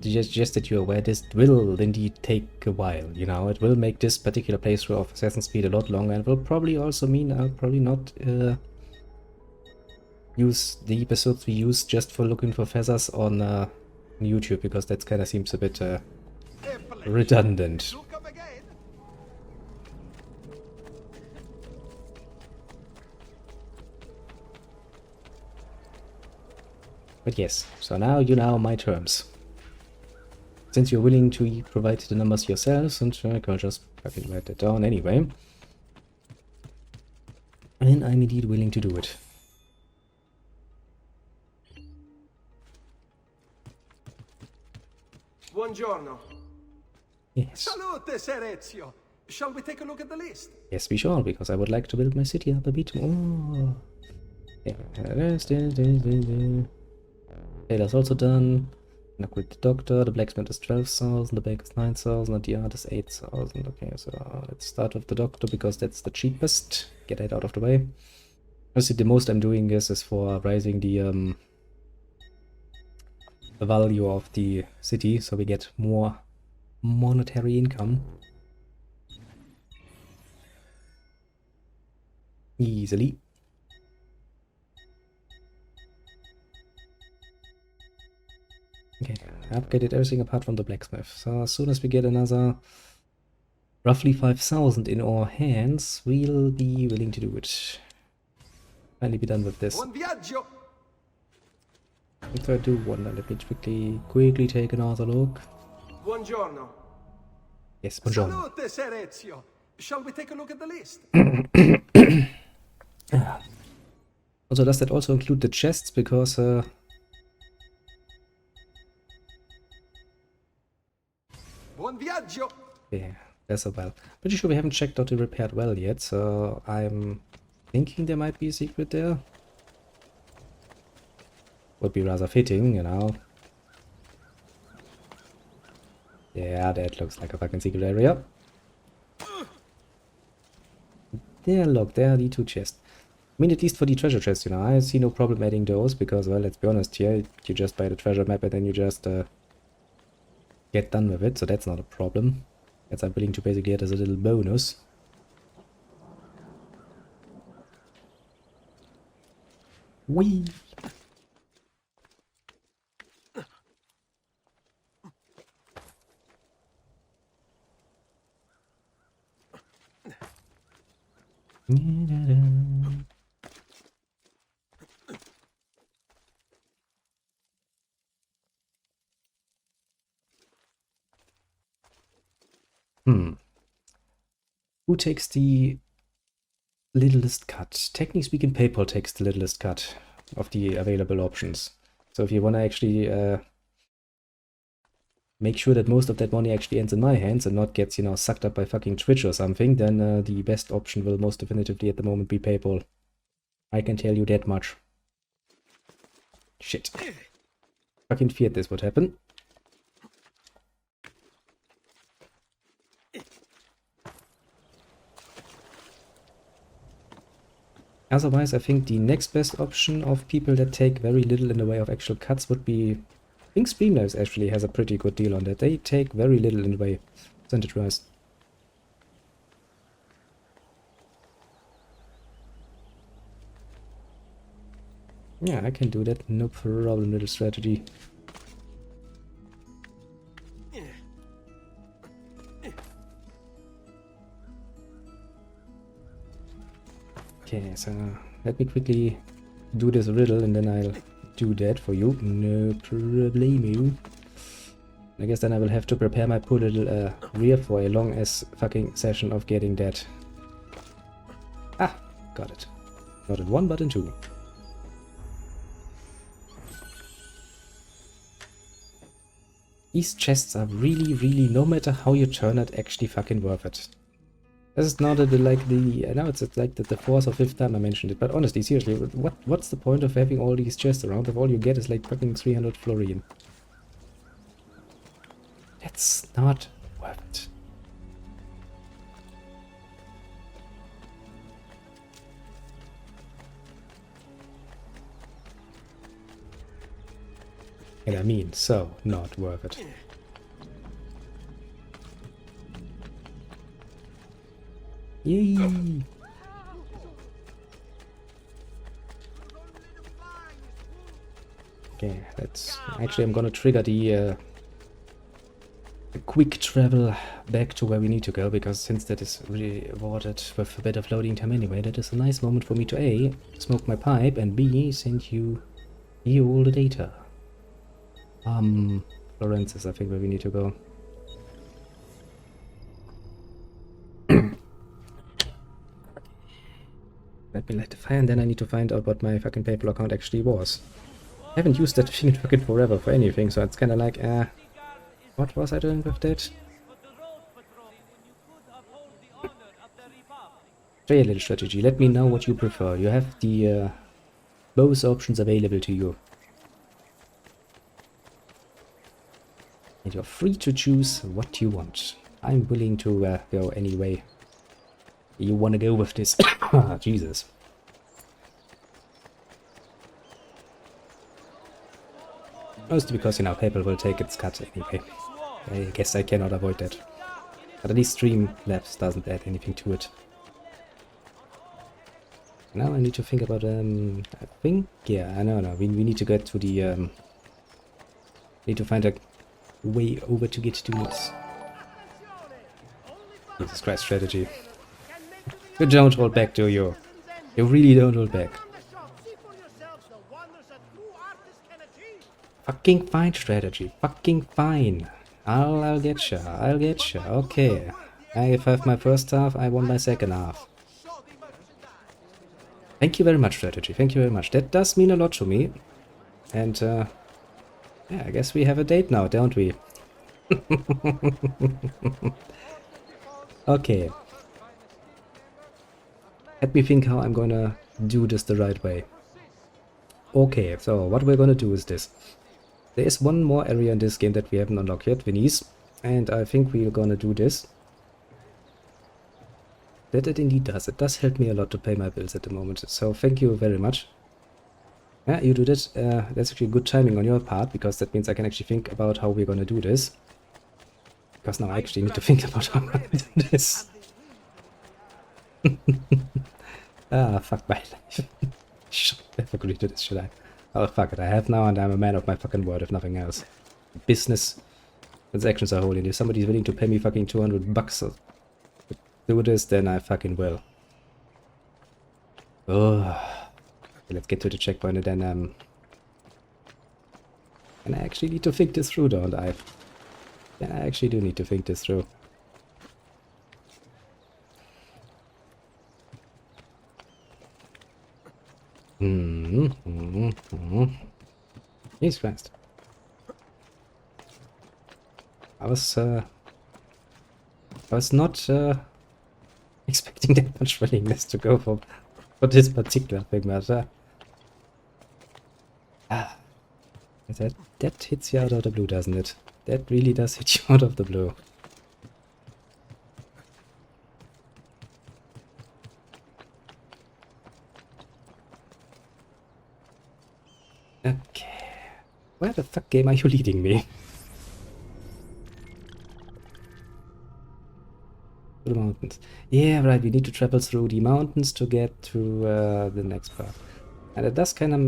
just that you're aware, this will indeed take a while, you know. It will make this particular playthrough of Assassin's Creed a lot longer, and will probably also mean I'll probably not use the episodes we use just for looking for feathers on YouTube, because that kind of seems a bit redundant. But yes, so now you know my terms. Since you're willing to provide the numbers yourselves, and I'll just fucking write that down anyway. And I'm indeed willing to do it. Buongiorno. Yes. Salute, Ser Ezio. Shall we take a look at the list? Yes, we shall, because I would like to build my city up a bit more. Yeah. Taylor's also done. And upgrade the doctor. The blacksmith is 12,000. The baker's 9,000. And the art is 8,000. Okay, so let's start with the doctor because that's the cheapest. Get that out of the way. Obviously, the most I'm doing this is for raising the value of the city, so we get more monetary income easily. Okay, I upgraded everything apart from the blacksmith. So as soon as we get another roughly 5,000 in our hands, we'll be willing to do it. Finally be done with this. Buon viaggio. If I do wonder, let me quickly take another look. Buongiorno. Yes, buongiorno. Salute, Ser Ezio. Shall we take a look at the list? Also, does that also include the chests? Because Buon viaggio. yeah, that's a well. Pretty sure we haven't checked out the repaired well yet, so I'm thinking there might be a secret there. Would be rather fitting, you know. Yeah, that looks like a fucking secret area. There, look, there are the 2 chests. I mean, at least for the treasure chests, you know, I see no problem adding those, because, well, let's be honest here, you just buy the treasure map and then you just get done with it, so that's not a problem. That's I'm willing to basically get as a little bonus. Whee! Who takes the littlest cut? Technically speaking, PayPal takes the littlest cut of the available options. So if you want to actually make sure that most of that money actually ends in my hands and not gets, you know, sucked up by fucking Twitch or something, then the best option will most definitively at the moment be PayPal. I can tell you that much. Shit. Fucking feared this would happen. Otherwise, I think the next best option of people that take very little in the way of actual cuts would be... I think Streamlabs actually has a pretty good deal on that. They take very little in the way, percentage-wise. Yeah, I can do that, no problem, little strategy. Okay, so let me quickly do this riddle and then I'll do that for you. No problemo. I guess then I will have to prepare my poor little rear for a long as fucking session of getting that. Ah, got it. Not in one, but in two. These chests are really, no matter how you turn it, actually fucking worth it. This is not like the... I know it's like the fourth or fifth time I mentioned it, but honestly, seriously, what's the point of having all these chests around if all you get is like fucking 300 Florine? That's not worth it. And I mean, so not worth it. Yay! Okay, that's actually I'm gonna trigger the quick travel back to where we need to go, because since that is rewarded with a bit of loading time anyway, that is a nice moment for me to A, smoke my pipe, and B, send you here all the data. Florence is I think where we need to go. Let me light the fire and then I need to find out what my fucking PayPal account actually was. I haven't used that thing in fucking forever for anything, so it's kinda like, what was I doing with that? Try a little strategy. Let me know what you prefer. You have the both options available to you. And you're free to choose what you want. I'm willing to go any way you want to go with this. Jesus. Mostly because, you know, PayPal will take its cut anyway. I guess I cannot avoid that. But at least Streamlabs doesn't add anything to it. Now I need to think about, I think, yeah, I know, we need to get to the, need to find a way over to get to this. Jesus Christ, strategy. You don't hold back, do you? You really don't hold back. Fucking fine strategy. Fucking fine. I'll get you. I'll get you. Okay. I have my first half, I won my second half. Thank you very much, strategy. Thank you very much. That does mean a lot to me. And, yeah, I guess we have a date now, don't we? Okay. Let me think how I'm gonna do this the right way. Okay, so what we're gonna do is this. There is one more area in this game that we haven't unlocked yet, Venice. And I think we're gonna do this. That it indeed does. It does help me a lot to pay my bills at the moment. So thank you very much. Yeah, you do that. That's actually good timing on your part, because that means I can actually think about how we're gonna do this. Because now I actually need to think about how I'm gonna do this. Ah, fuck my life. Should have agreed to this, should I? Oh, fuck it, I have now, and I'm a man of my fucking word, if nothing else. Business transactions are holy, and if somebody's willing to pay me fucking 200 bucks to do this, then I fucking will. Oh. Okay, let's get to the checkpoint, and then, and I actually need to think this through, don't I? Yeah, I actually do need to think this through. Jesus Christ. I was not expecting that much willingness to go for this particular thing, but that hits you out of the blue, doesn't it? That really does hit you out of the blue. Okay. Where the fuck game are you leading me? The mountains. Yeah, right, we need to travel through the mountains to get to the next part. And it does kind of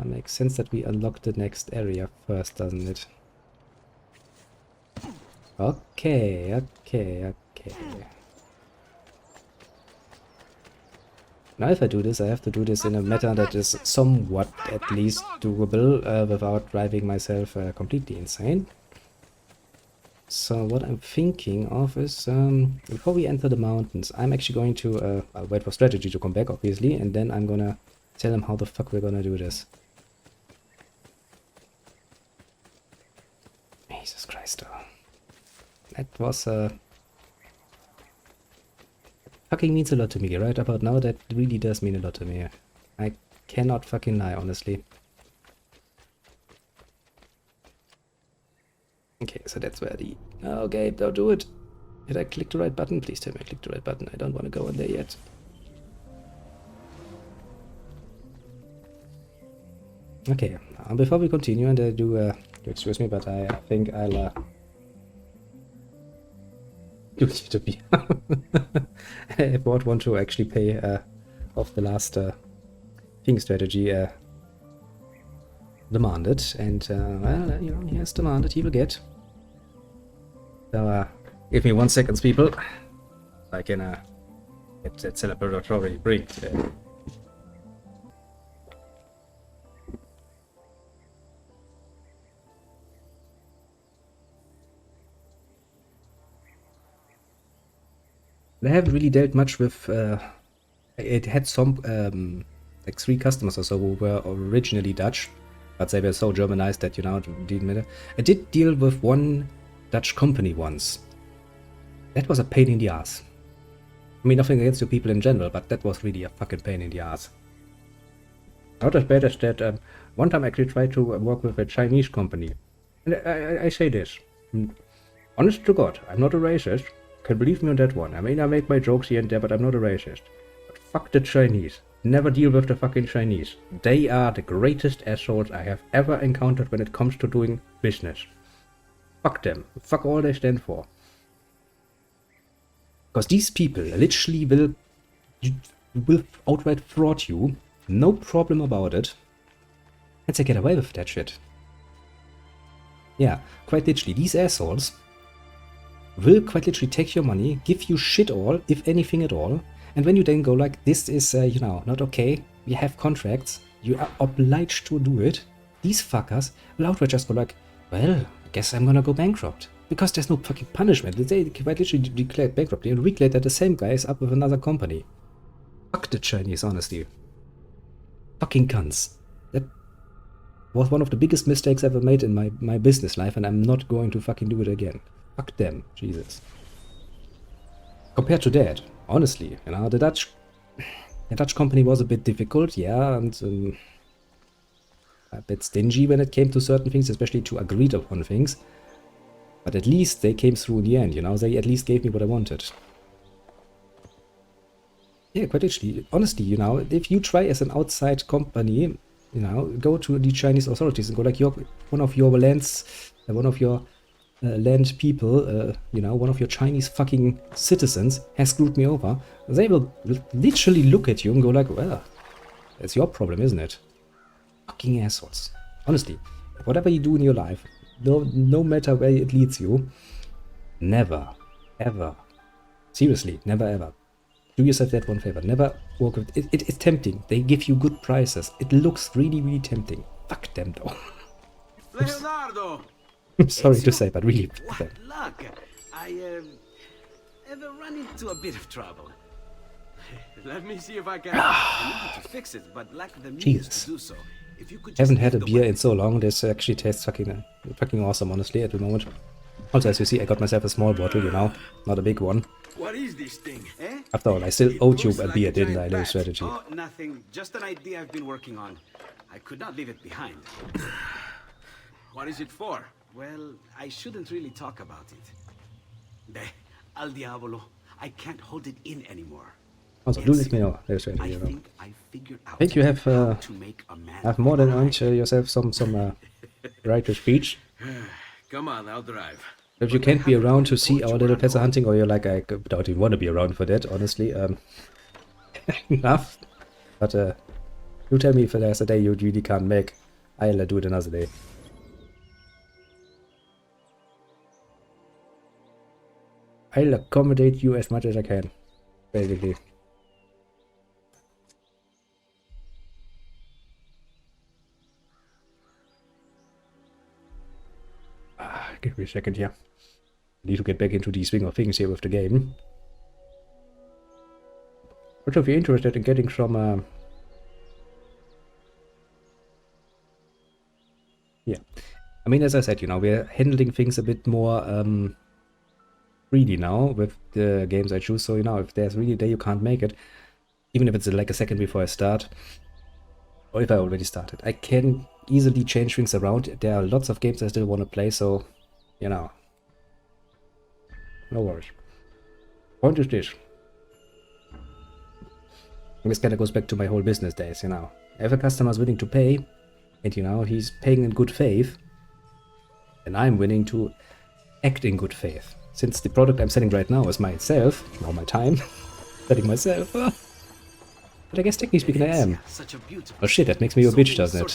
make sense that we unlock the next area first, doesn't it? Okay. Now if I do this, I have to do this in a manner that is somewhat at least doable without driving myself completely insane. So what I'm thinking of is, before we enter the mountains, I'm actually going to, I'll wait for strategy to come back, obviously, and then I'm gonna tell him how the fuck we're gonna do this. Jesus Christ, though. That was, fucking means a lot to me, right about now, that really does mean a lot to me. I cannot fucking lie, honestly. Okay, so that's where the... Oh, Gabe, don't do it. Did I click the right button? Please tell me I clicked the right button. I don't want to go in there yet. Okay, before we continue, and I do, excuse me, but I think I'll, you need to be... I bought one to actually pay, off the last, thing strategy, demanded, and, well, you know, he has demanded, he will get. So, give me 1 second, people. I can, get that celebratory break today. They haven't really dealt much with, it had some, like 3 customers or so who were originally Dutch, but they were so Germanized that, you know, it didn't matter. I did deal with one Dutch company once. That was a pain in the ass. I mean, nothing against you people in general, but that was really a fucking pain in the ass. Not as bad as that, one time I actually tried to work with a Chinese company. And I say this, honest to God, I'm not a racist. Can believe me on that one. I mean, I make my jokes here and there, but I'm not a racist. But fuck the Chinese. Never deal with the fucking Chinese. They are the greatest assholes I have ever encountered when it comes to doing business. Fuck them. Fuck all they stand for. Because these people literally will outright fraud you. No problem about it. And they get away with that shit. Yeah, quite literally. These assholes will quite literally take your money, give you shit all, if anything at all, and when you then go like, this is, you know, not okay, we have contracts, you are obliged to do it, these fuckers will outright just go like, well, I guess I'm gonna go bankrupt. Because there's no fucking punishment. They quite literally declared bankruptcy, and a week later the same guy is up with another company. Fuck the Chinese, honestly. Fucking cunts. That was one of the biggest mistakes ever made in my business life, and I'm not going to fucking do it again. Fuck them, Jesus. Compared to that, honestly, you know, the Dutch company was a bit difficult, yeah, and a bit stingy when it came to certain things, especially to agreed upon things. But at least they came through in the end, you know, they at least gave me what I wanted. Yeah, quite literally, honestly, you know, if you try as an outside company, you know, go to the Chinese authorities and go like, one of your lands, one of your land people, you know, one of your Chinese fucking citizens has screwed me over, they will literally look at you and go like, well, it's your problem, isn't it? Fucking assholes. Honestly, whatever you do in your life, no matter where it leads you, never, ever, seriously, never ever, do yourself that one favor. Never work with it. It's tempting. They give you good prices. It looks really, really tempting. Fuck them though. Leonardo! I'm sorry to say, but really, fuck them. Luck! I ever run into a bit of trouble. Let me see if I can. I need to fix it, but lack the means Jesus. to do so. If you could just Haven't had a leave the beer way- in so long. This actually tastes fucking awesome, honestly, at the moment. Also, as you see, I got myself a small bottle, you know, not a big one. What is this thing? Eh? After all, I still owed you Looks a like beer, didn't giant I? No bat. strategy. Oh, nothing. Just an idea I've been working on. I could not leave it behind. What is it for? Well, I shouldn't really talk about it. Al diavolo. I can't hold it in anymore. Also, do let me know. No strategy, I you know. think I figured out I think you have how to make a man more than earned yourself some right to speech. Come on, I'll drive. If you can't be around to see our little Pezza hunting, or you're like, I don't even want to be around for that, honestly, enough. But you tell me if there's a day you really can't make, I'll do it another day. I'll accommodate you as much as I can, basically. Give me a second here. Need to get back into the swing of things here with the game. Which of you interested in getting some yeah. I mean, as I said, you know, we're handling things a bit more freely now with the games I choose. So, you know, if there's really a day you can't make it, even if it's like a second before I start, or if I already started, I can easily change things around. There are lots of games I still want to play, so, you know, no worries. Point is this. This kind of goes back to my whole business days, you know. If a customer is willing to pay, and, you know, he's paying in good faith, and I'm willing to act in good faith. Since the product I'm selling right now is myself, or my time, selling myself, but I guess technically speaking I am. Such a beautiful Oh shit, that makes me your bitch, doesn't it?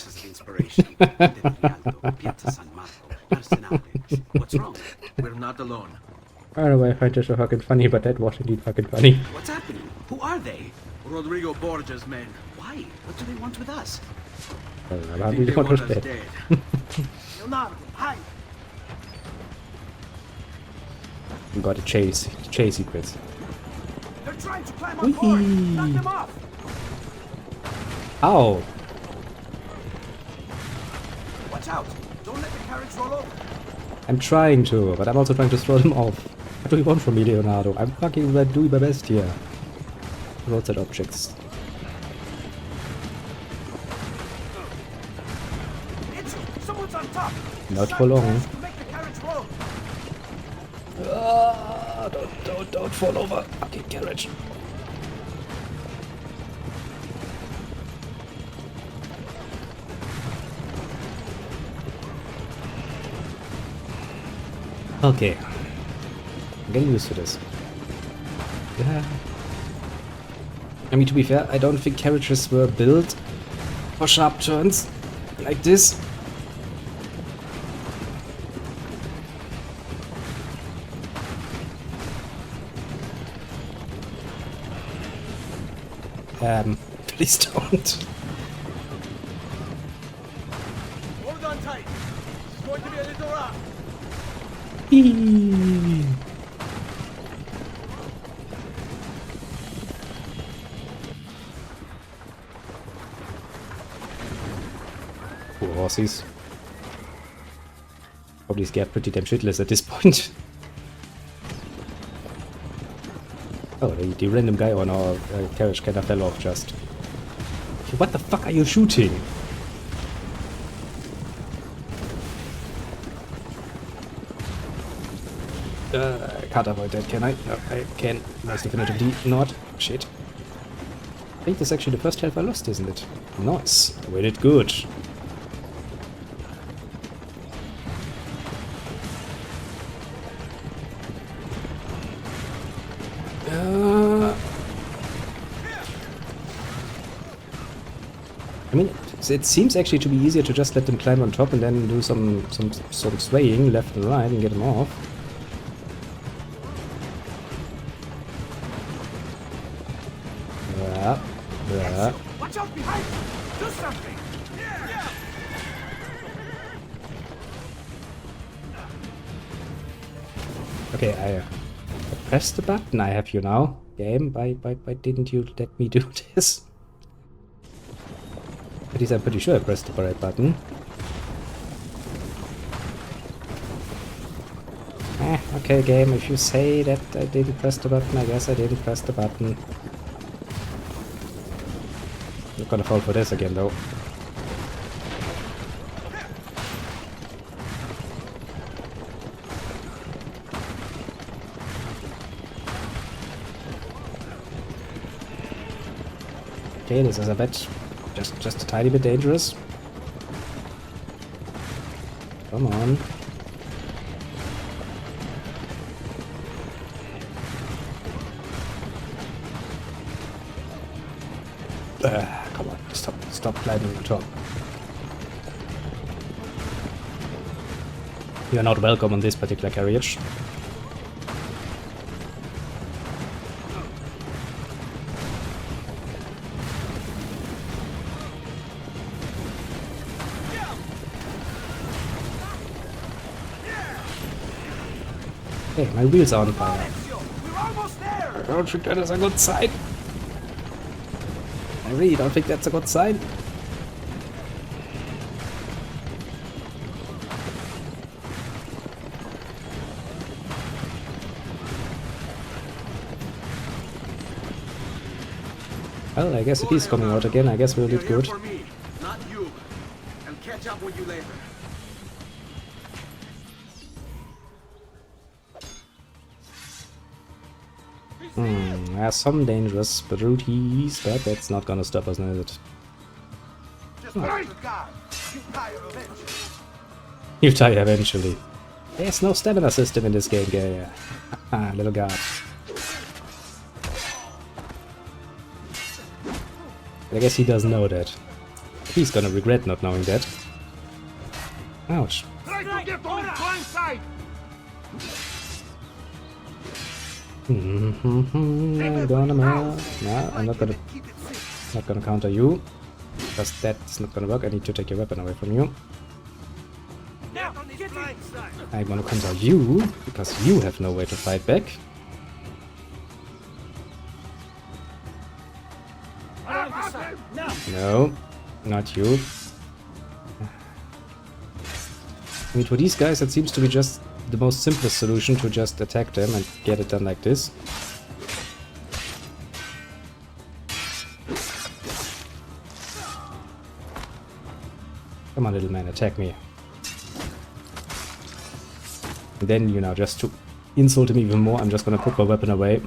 What's wrong? We're not alone. I don't know why I find this so fucking funny, but that was indeed fucking funny. What's happening? Who are they? Rodrigo Borgia's men. Why? What do they want with us? I don't know, I I think really they want want to us stay. dead. Leonardo, hide! We got a chase secrets. They're trying to climb on board! Knock them off! Ow! Watch out! Don't let the carriage roll over! I'm trying to, but I'm also trying to throw them off. What do you want from me, Leonardo? I'm fucking doing my best here. Roadside objects. Someone's on top! Not for long. To make the carriage roll! Don't fall over. Fucking carriage. Okay. I'm getting used to this. Yeah. I mean, to be fair, I don't think carriages were built for sharp turns like this. Please don't. Hold on tight! This is going to be a little rough! Poor horses. Probably scared pretty damn shitless at this point. Oh, the random guy on our carriage kind of fell off just. What the fuck are you shooting? I can't avoid that, can I? No, I can. Most definitively not. Shit. I think this is actually the first health I lost, isn't it? Nice. I waited good. I mean, it seems actually to be easier to just let them climb on top and then do some sort of swaying left and right and get them off. Yeah. Watch out behind you! Do something! Okay, I pressed the button. I have you now. Game, why didn't you let me do this? At least I'm pretty sure I pressed the right button. Okay, game, if you say that I didn't press the button, I guess I didn't press the button. Not gonna fall for this again, though. Okay, this is a bit, just a tiny bit dangerous. Come on. Come on, stop climbing on top. You are not welcome on this particular carriage. Hey, my wheels are on fire. I don't think that is a good sign. I really don't think that's a good sign. Well, I guess if he's coming out again, I guess we'll do good. For me, not you. I'll catch up with you later. There's some dangerous brutes, but that's not gonna stop us now, is it? You'll die eventually. There's no stamina system in this game, guy. Little guard. I guess he doesn't know that. He's gonna regret not knowing that. Ouch. I'm gonna no, I'm not gonna counter you. Because that's not gonna work. I need to take your weapon away from you. I'm gonna counter you, because you have no way to fight back. No, not you. I mean, for these guys, it seems to be just the most simplest solution to just attack them and get it done like this. Come on, little man, attack me. And then, you know, just to insult him even more, I'm just gonna put my weapon away.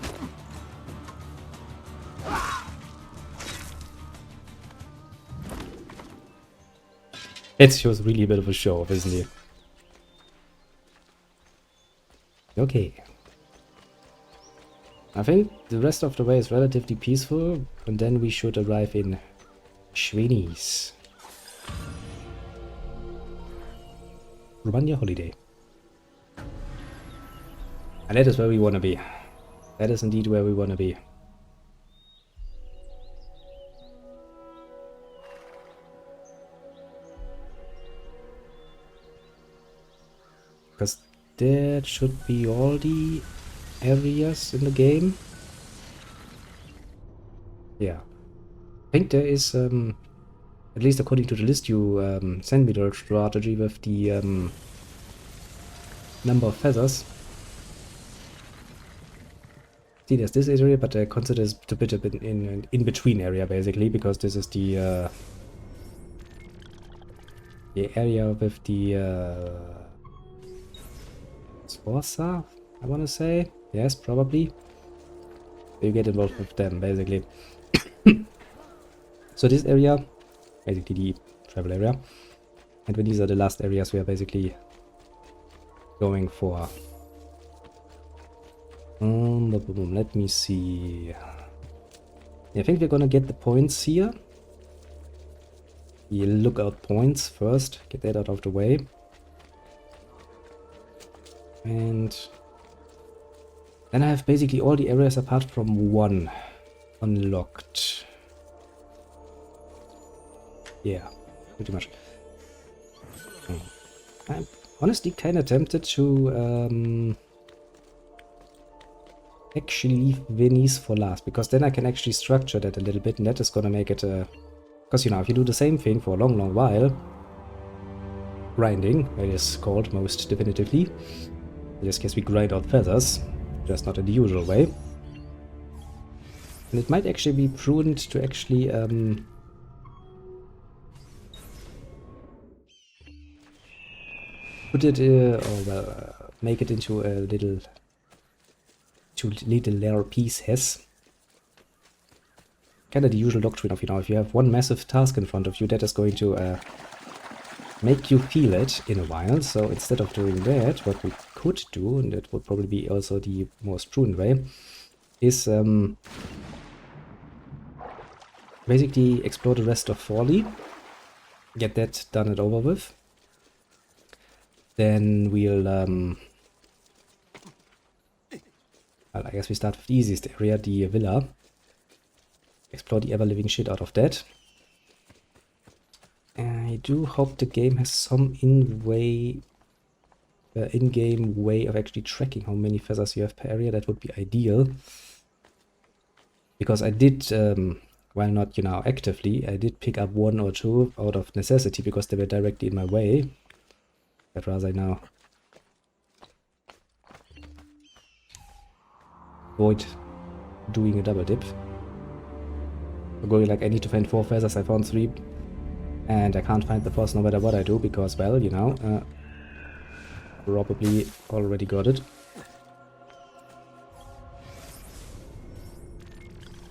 It's just really a bit of a show off, isn't he? Okay. I think the rest of the way is relatively peaceful, and then we should arrive in Schwenis. Romania holiday. And that is where we want to be. That is indeed where we want to be. Because that should be all the areas in the game. Yeah. I think there is, at least according to the list you sent me, the strategy with the number of feathers. See, there's this area, but I consider this to be a bit in between area basically, because this is the area with the Sforza, I want to say. Yes, probably. You get involved with them, basically. So this area, basically the travel area. And when these are the last areas we are basically going for. Let me see. I think we're gonna get the points here. The lookout points first. Get that out of the way. And then I have basically all the areas apart from one unlocked. Yeah, pretty much. I'm honestly kind of tempted to actually leave Venice for last, because then I can actually structure that a little bit, and that is gonna make it, because, you know, if you do the same thing for a long, long while, grinding, it is called most definitively. In this case, we grind out feathers, just not in the usual way. And it might actually be prudent to actually, put it, or well, make it into a little, layer pieces. Kind of the usual doctrine of, you know, if you have one massive task in front of you, that is going to make you feel it in a while. So instead of doing that, what we could do, and that would probably be also the most prudent way, is basically explore the rest of Forli, get that done and over with. Then we'll, well, I guess we start with the easiest area, the villa. Explore the ever-living shit out of that. I do hope the game has some in-game way of actually tracking how many feathers you have per area. That would be ideal. Because I did, while not, you know, actively, I did pick up 1 or 2 out of necessity because they were directly in my way. I'd rather now avoid doing a double dip. Going like, I need to find 4 feathers, I found 3. And I can't find the 4th no matter what I do, because, well, you know, probably already got it.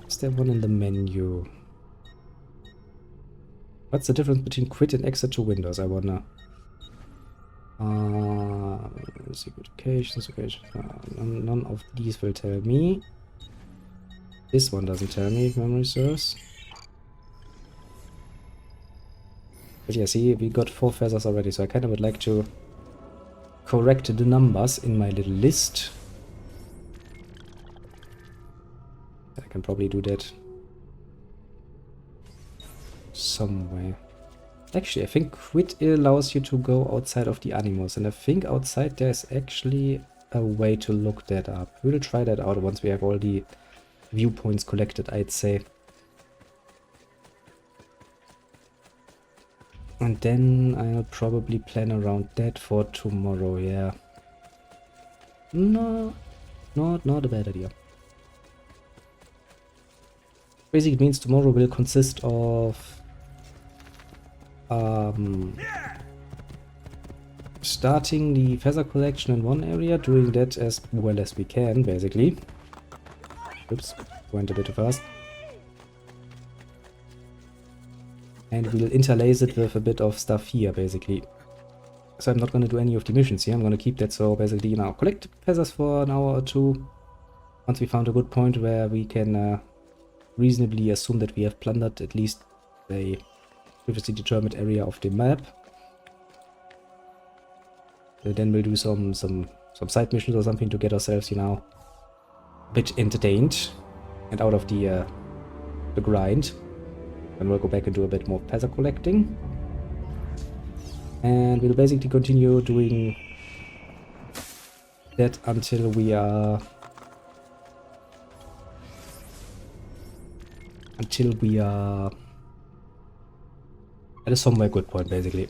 Is there one in the menu? What's the difference between quit and exit to Windows, I wonder? Secret locations, none of these will tell me. This one doesn't tell me, if memory serves. But yeah, see, we got 4 feathers already, so I kind of would like to correct the numbers in my little list. I can probably do that somewhere. Actually, I think quit allows you to go outside of the animals, and I think outside there's actually a way to look that up. We'll try that out once we have all the viewpoints collected, I'd say. And then I'll probably plan around that for tomorrow, yeah. No, not a bad idea. Basically, it means tomorrow will consist of starting the feather collection in one area, doing that as well as we can, basically. Oops, went a bit too fast. And we'll interlace it with a bit of stuff here, basically. So I'm not going to do any of the missions here, I'm going to keep that, so basically, you know, collect feathers for an hour or 2. Once we found a good point where we can reasonably assume that we have plundered at least a previously determined area of the map. Then we'll do some side missions or something to get ourselves, you know, a bit entertained and out of the grind. Then we'll go back and do a bit more feather collecting. And we'll basically continue doing that until we are at a somewhere good point, basically.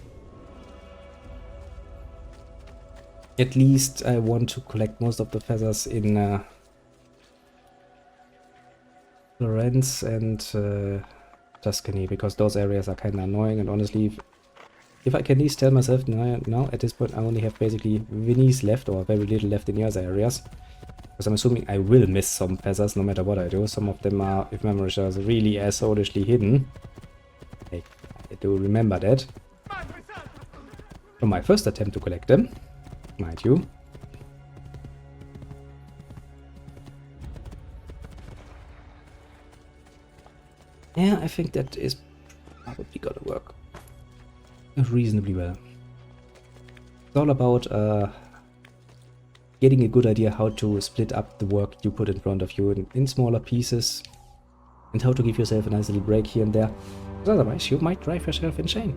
At least I want to collect most of the feathers in Florence and Tuscany, because those areas are kind of annoying, and honestly, if I can at least tell myself now at this point I only have basically Venice left, or very little left in the other areas, because I'm assuming I will miss some feathers no matter what I do. Some of them are, if memory serves, really asshole-ishly hidden. I do remember that from my first attempt to collect them, mind you. Yeah, I think that is probably gonna work reasonably well. It's all about getting a good idea how to split up the work you put in front of you in smaller pieces, and how to give yourself a nice little break here and there, because otherwise you might drive yourself insane.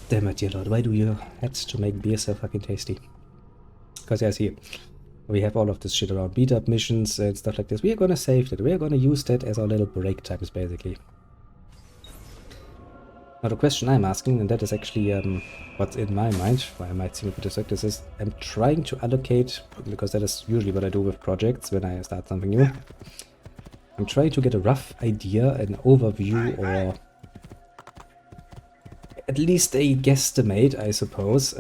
Damn it, dear lord, why do you have to make beer so fucking tasty? Because yeah, see, we have all of this shit around beat-up missions and stuff like this. We are gonna save that. We are gonna use that as our little break times, basically. Now the question I'm asking, and that is actually what's in my mind, why I might seem a bit distracted, is I'm trying to allocate, because that is usually what I do with projects when I start something new. I'm trying to get a rough idea, an overview, or at least a guesstimate, I suppose,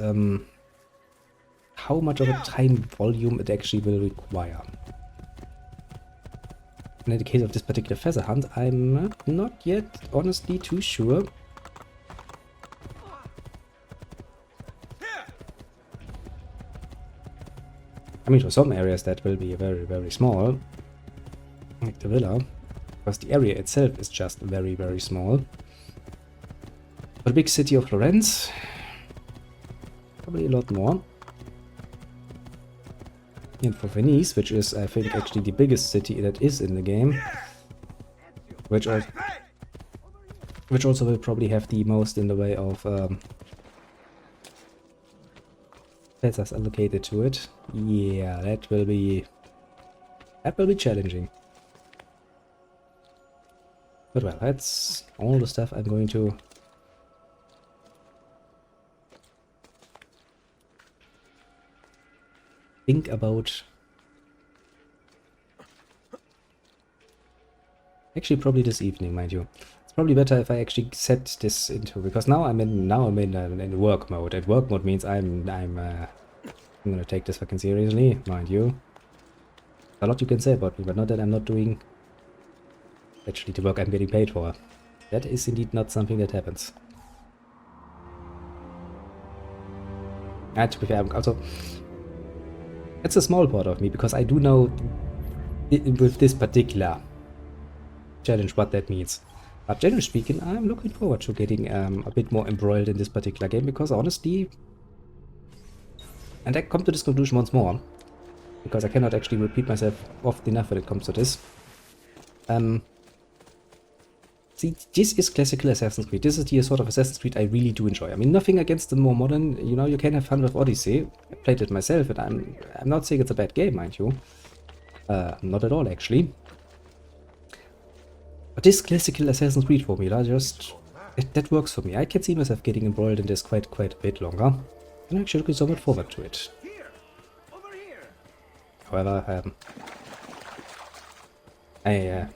how much of a time volume it actually will require. And in the case of this particular feather hunt, I'm not yet honestly too sure. I mean, for some areas that will be very, very small, like the villa, because the area itself is just very, very small. For the big city of Florence, probably a lot more. And for Venice, which is, I think, actually the biggest city that is in the game, which also will probably have the most in the way of feathers allocated to it. Yeah, that will be challenging. But well, that's all the stuff I'm going to think about. Actually, probably this evening, mind you. It's probably better if I actually set this into, because now I'm in work mode. And work mode means I'm gonna take this fucking seriously, mind you. A lot you can say about me, but not that I'm not doing actually the work I'm getting paid for. That is indeed not something that happens. And to be fair, also, it's a small part of me, because I do know with this particular challenge what that means. But generally speaking, I'm looking forward to getting a bit more embroiled in this particular game, because honestly, and I come to this conclusion once more, because I cannot actually repeat myself often enough when it comes to this. See, this is classical Assassin's Creed. This is the sort of Assassin's Creed I really do enjoy. I mean, nothing against the more modern, you know, you can have fun with Odyssey. I played it myself, and I'm not saying it's a bad game, mind you. Not at all, actually. But this classical Assassin's Creed formula, that works for me. I can see myself getting embroiled in this quite a bit longer. I'm actually looking so much forward to it. However,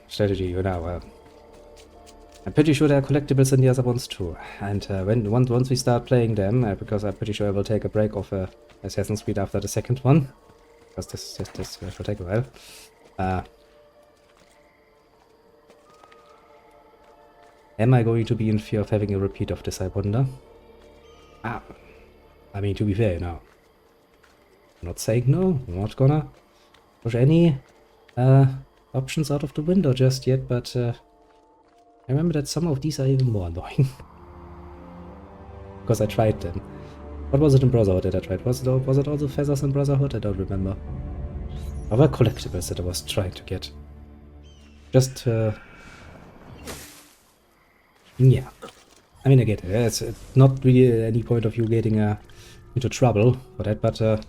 strategy, you know, I'm pretty sure there are collectibles in the other ones too. And once we start playing them, because I'm pretty sure I will take a break of Assassin's Creed after the second one, because this will take a while. Am I going to be in fear of having a repeat of this, I wonder? I mean, to be fair, no. I'm not saying no. I'm not gonna push any options out of the window just yet, but I remember that some of these are even more annoying. Because I tried them. What was it in Brotherhood that I tried? Was it also feathers in Brotherhood? I don't remember. Other collectibles that I was trying to get. Just, yeah. I mean, I get it. It's not really any point of you getting into trouble for that, but there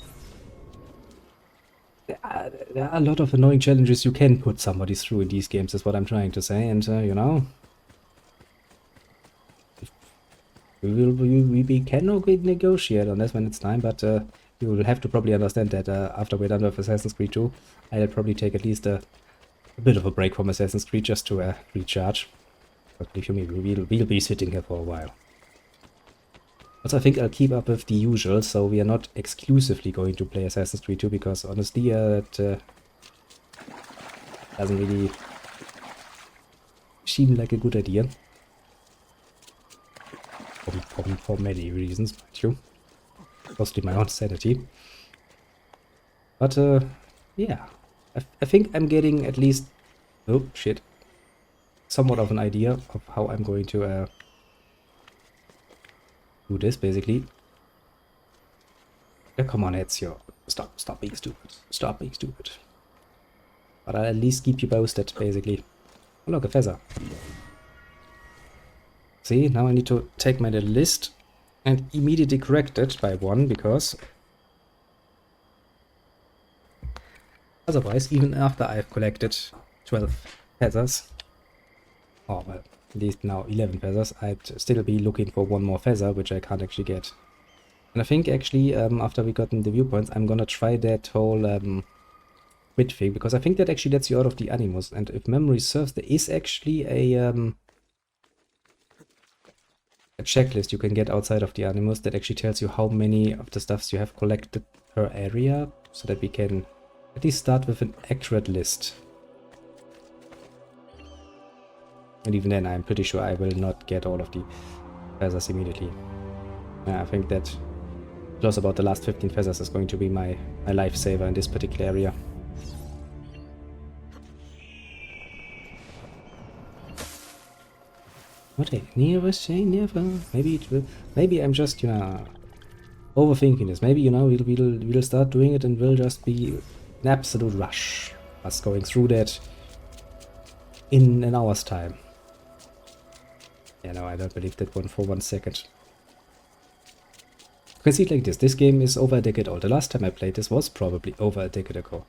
are a lot of annoying challenges you can put somebody through in these games, is what I'm trying to say, and, you know, we can negotiate on this when it's time, but you will have to probably understand that after we're done with Assassin's Creed 2, I'll probably take at least a bit of a break from Assassin's Creed just to recharge. But believe you me, we'll be sitting here for a while. Also, I think I'll keep up with the usual, so we are not exclusively going to play Assassin's Creed 2, because honestly, it doesn't really seem like a good idea. For many reasons, mind you. Mostly my own sanity. But, yeah. I think I'm getting at least... Oh, shit. Somewhat of an idea of how I'm going to do this, basically. Yeah, come on, Ezio. Stop being stupid. Stop being stupid. But I'll at least keep you posted, basically. Oh, look, a feather. See, now I need to take my little list And immediately corrected by 1, because otherwise, even after I've collected 12 feathers, or well, at least now 11 feathers, I'd still be looking for 1 more feather, which I can't actually get. And I think actually, after we gotten the viewpoints, I'm gonna try that whole quit thing, because I think that actually lets you out of the Animus. And if memory serves, there is actually a checklist you can get outside of the Animus that actually tells you how many of the stuffs you have collected per area, so that we can at least start with an accurate list. And even then, I'm pretty sure I will not get all of the feathers immediately. I think that close about the last 15 feathers is going to be my lifesaver in this particular area. What I never say never. Maybe it will. Maybe I'm just, you know, overthinking this. Maybe, you know, we'll start doing it and we'll just be an absolute rush. Us going through that in an hour's time. Yeah, no, I don't believe that one for 1 second. You can see it like this. This game is over a decade old. The last time I played this was probably over a decade ago.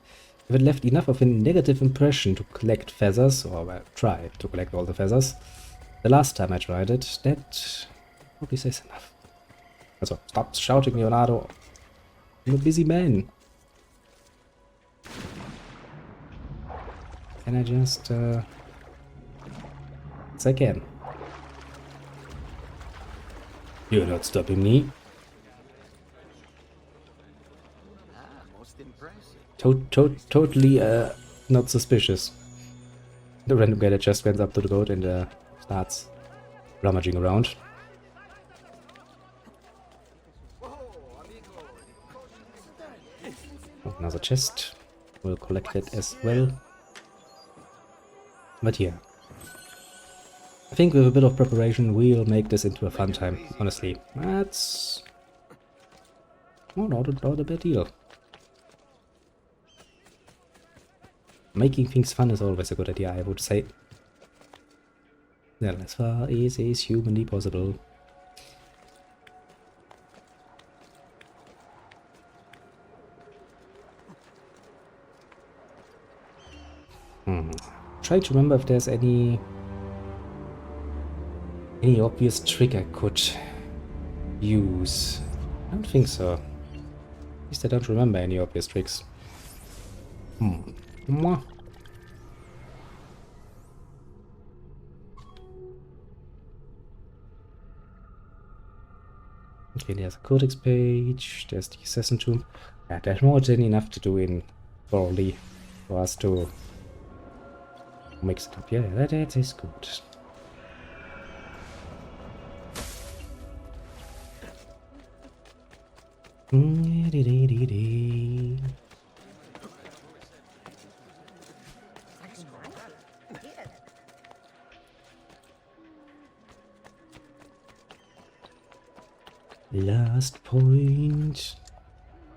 If it left enough of a negative impression to collect feathers, or well, try to collect all the feathers, the last time I tried it, that probably says enough. Also, stop shouting, Leonardo. I'm a busy man. Can I just, yes I can. You're not stopping me. Totally not suspicious. The random guy that just went up to the boat and starts rummaging around. Oh, another chest. We'll collect it as well. But yeah. I think with a bit of preparation we'll make this into a fun time, honestly. That's not a bad deal. Making things fun is always a good idea, I would say. Well, as far as is humanly possible. Try to remember if there's any obvious trick I could use. I don't think so. At least I don't remember any obvious tricks. Mwah. Okay, there's a codex page, there's the assassin tomb. Yeah, there's more than enough to do in thoroughly for us to mix it up. Yeah, that is good. Last point.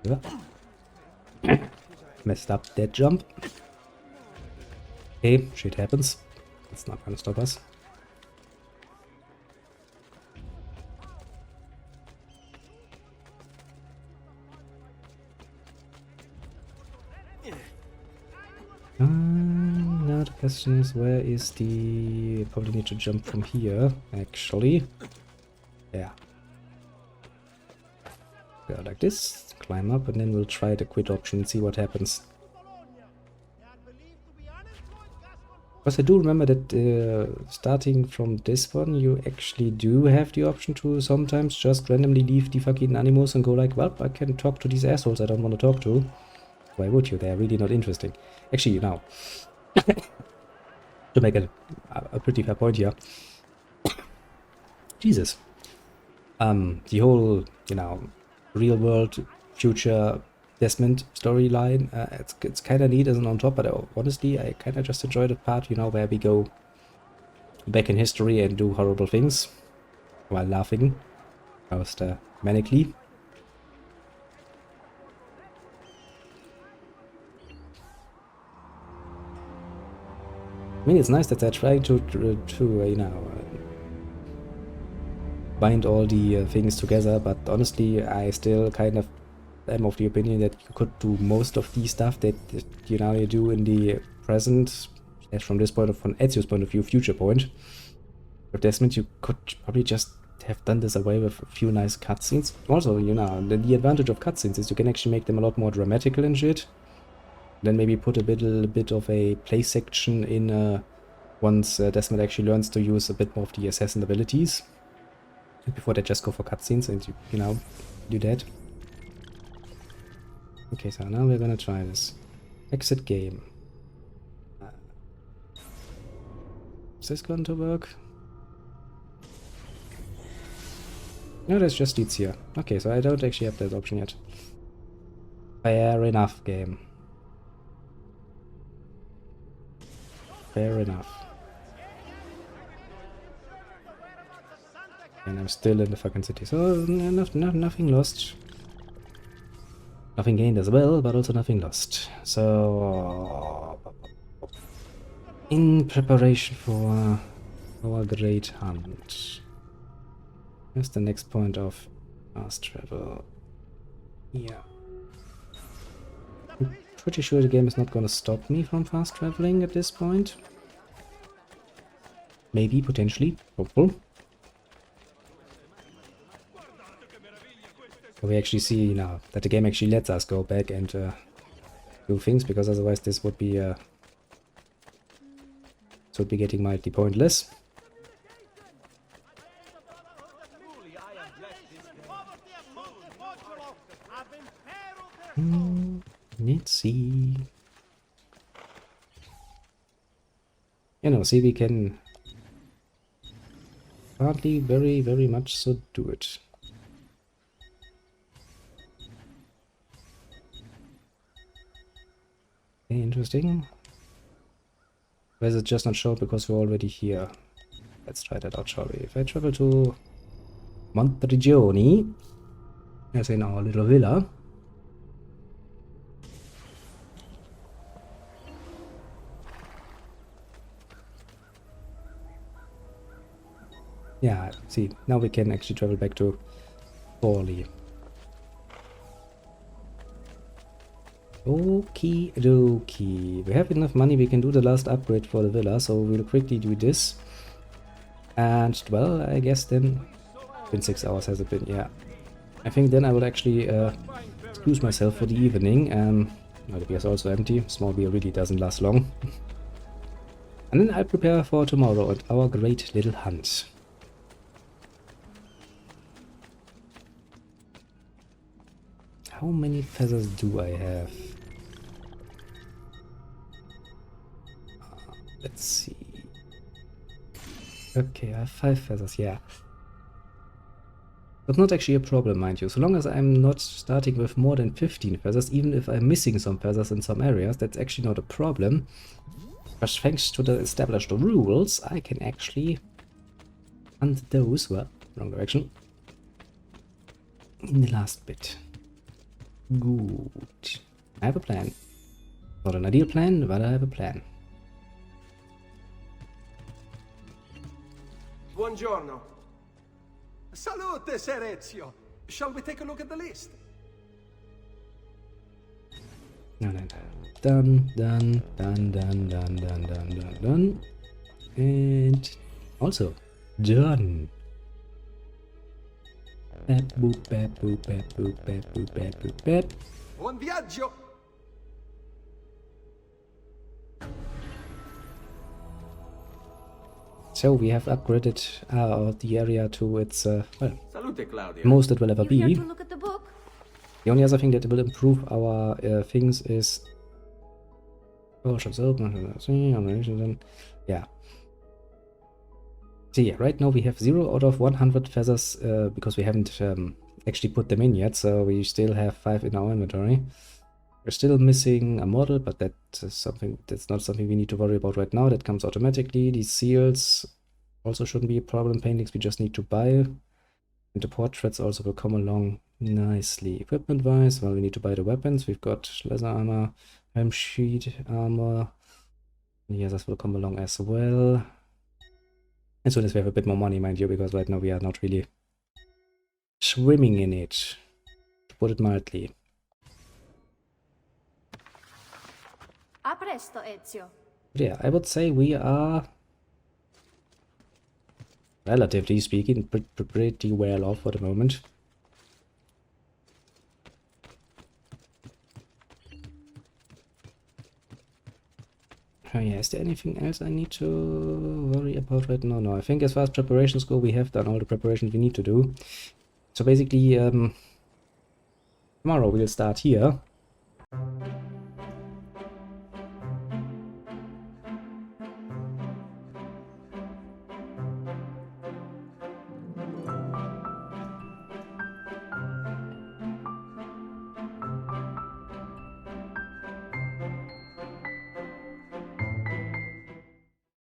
Yeah. Messed up that jump. Okay, shit happens. That's not gonna stop us. Now the question is, where is the... Probably need to jump from here, actually. Yeah. Go like this, climb up, and then we'll try the quit option and see what happens. Because I do remember that starting from this one, you actually do have the option to sometimes just randomly leave the fucking Animus and go like, well, I can talk to these assholes I don't want to talk to. Why would you? They're really not interesting. Actually, you know, to make a pretty fair point here. Jesus. The whole, you know, real world future Desmond storyline, it's kind of neat as an on top, but honestly I kind of just enjoy the part, you know, where we go back in history and do horrible things while laughing most manically. I mean, it's nice that they're trying to you know, bind all the things together, but honestly, I still kind of am of the opinion that you could do most of the stuff that you now do in the present, as from this point of, from Ezio's point of view, future point. With Desmond, you could probably just have done this away with a few nice cutscenes. Also, you know, the advantage of cutscenes is you can actually make them a lot more dramatical and shit. Then maybe put a bit of a play section in once Desmond actually learns to use a bit more of the assassin abilities. And before they just go for cutscenes and you know, do that. Okay, so now we're gonna try this. Exit game. Is this going to work? No, that's just leads here. Okay, so I don't actually have that option yet. Fair enough, game. Fair enough. And I'm still in the fucking city, so nothing lost. Nothing gained as well, but also nothing lost. So, in preparation for our great hunt. Here's the next point of fast travel. Yeah. I'm pretty sure the game is not gonna stop me from fast traveling at this point. Maybe, potentially, hopeful. We actually see now that the game actually lets us go back and do things, because otherwise this would be getting mildly pointless. Let's see. You know, see, we can hardly very much so do it. Okay, interesting. Why is it just not show because we're already here? Let's try that out, shall we? If I travel to Monteriggioni, as in our little villa. Yeah, see, now we can actually travel back to Forli. Okie dokie. We have enough money, we can do the last upgrade for the villa, so we'll quickly do this. And, well, I guess then... It's been 6 hours, has it been? Yeah. I think then I will actually excuse myself for the evening. The beer is also empty. Small beer really doesn't last long. And then I'll prepare for tomorrow and our great little hunt. How many feathers do I have? Let's see. Okay, I have 5 feathers, yeah. That's not actually a problem, mind you. So long as I'm not starting with more than 15 feathers, even if I'm missing some feathers in some areas, that's actually not a problem. But thanks to the established rules, I can actually hunt those, well, wrong direction, in the last bit. Good. I have a plan. Not an ideal plan, but I have a plan. Buongiorno. Salute, Ser Ezio. Shall we take a look at the list? No. Done. And also done. Bap boop bap boop bap boop bap boop bap boop bap. Buon viaggio. So we have upgraded the area to its well, Salute, Claudia. most it will ever You here be. to look at the book? The only other thing that will improve our things is shops open. Yeah. So yeah, right now we have 0 out of 100 feathers because we haven't actually put them in yet, so we still have 5 in our inventory. We're still missing a model, but that's not something we need to worry about right now. That comes automatically. These seals also shouldn't be a problem. Paintings we just need to buy. And the portraits also will come along nicely. Equipment wise, well, we need to buy the weapons. We've got leather armor, helm sheet armor. Yes, this will come along as well. As soon as we have a bit more money, mind you, because right now we are not really swimming in it, to put it mildly. A presto, Ezio. But yeah, I would say we are, relatively speaking, pretty well off for the moment. Oh yeah, is there anything else I need to worry about right now? No, I think as far as preparations go, we have done all the preparations we need to do. So basically, tomorrow we'll start here.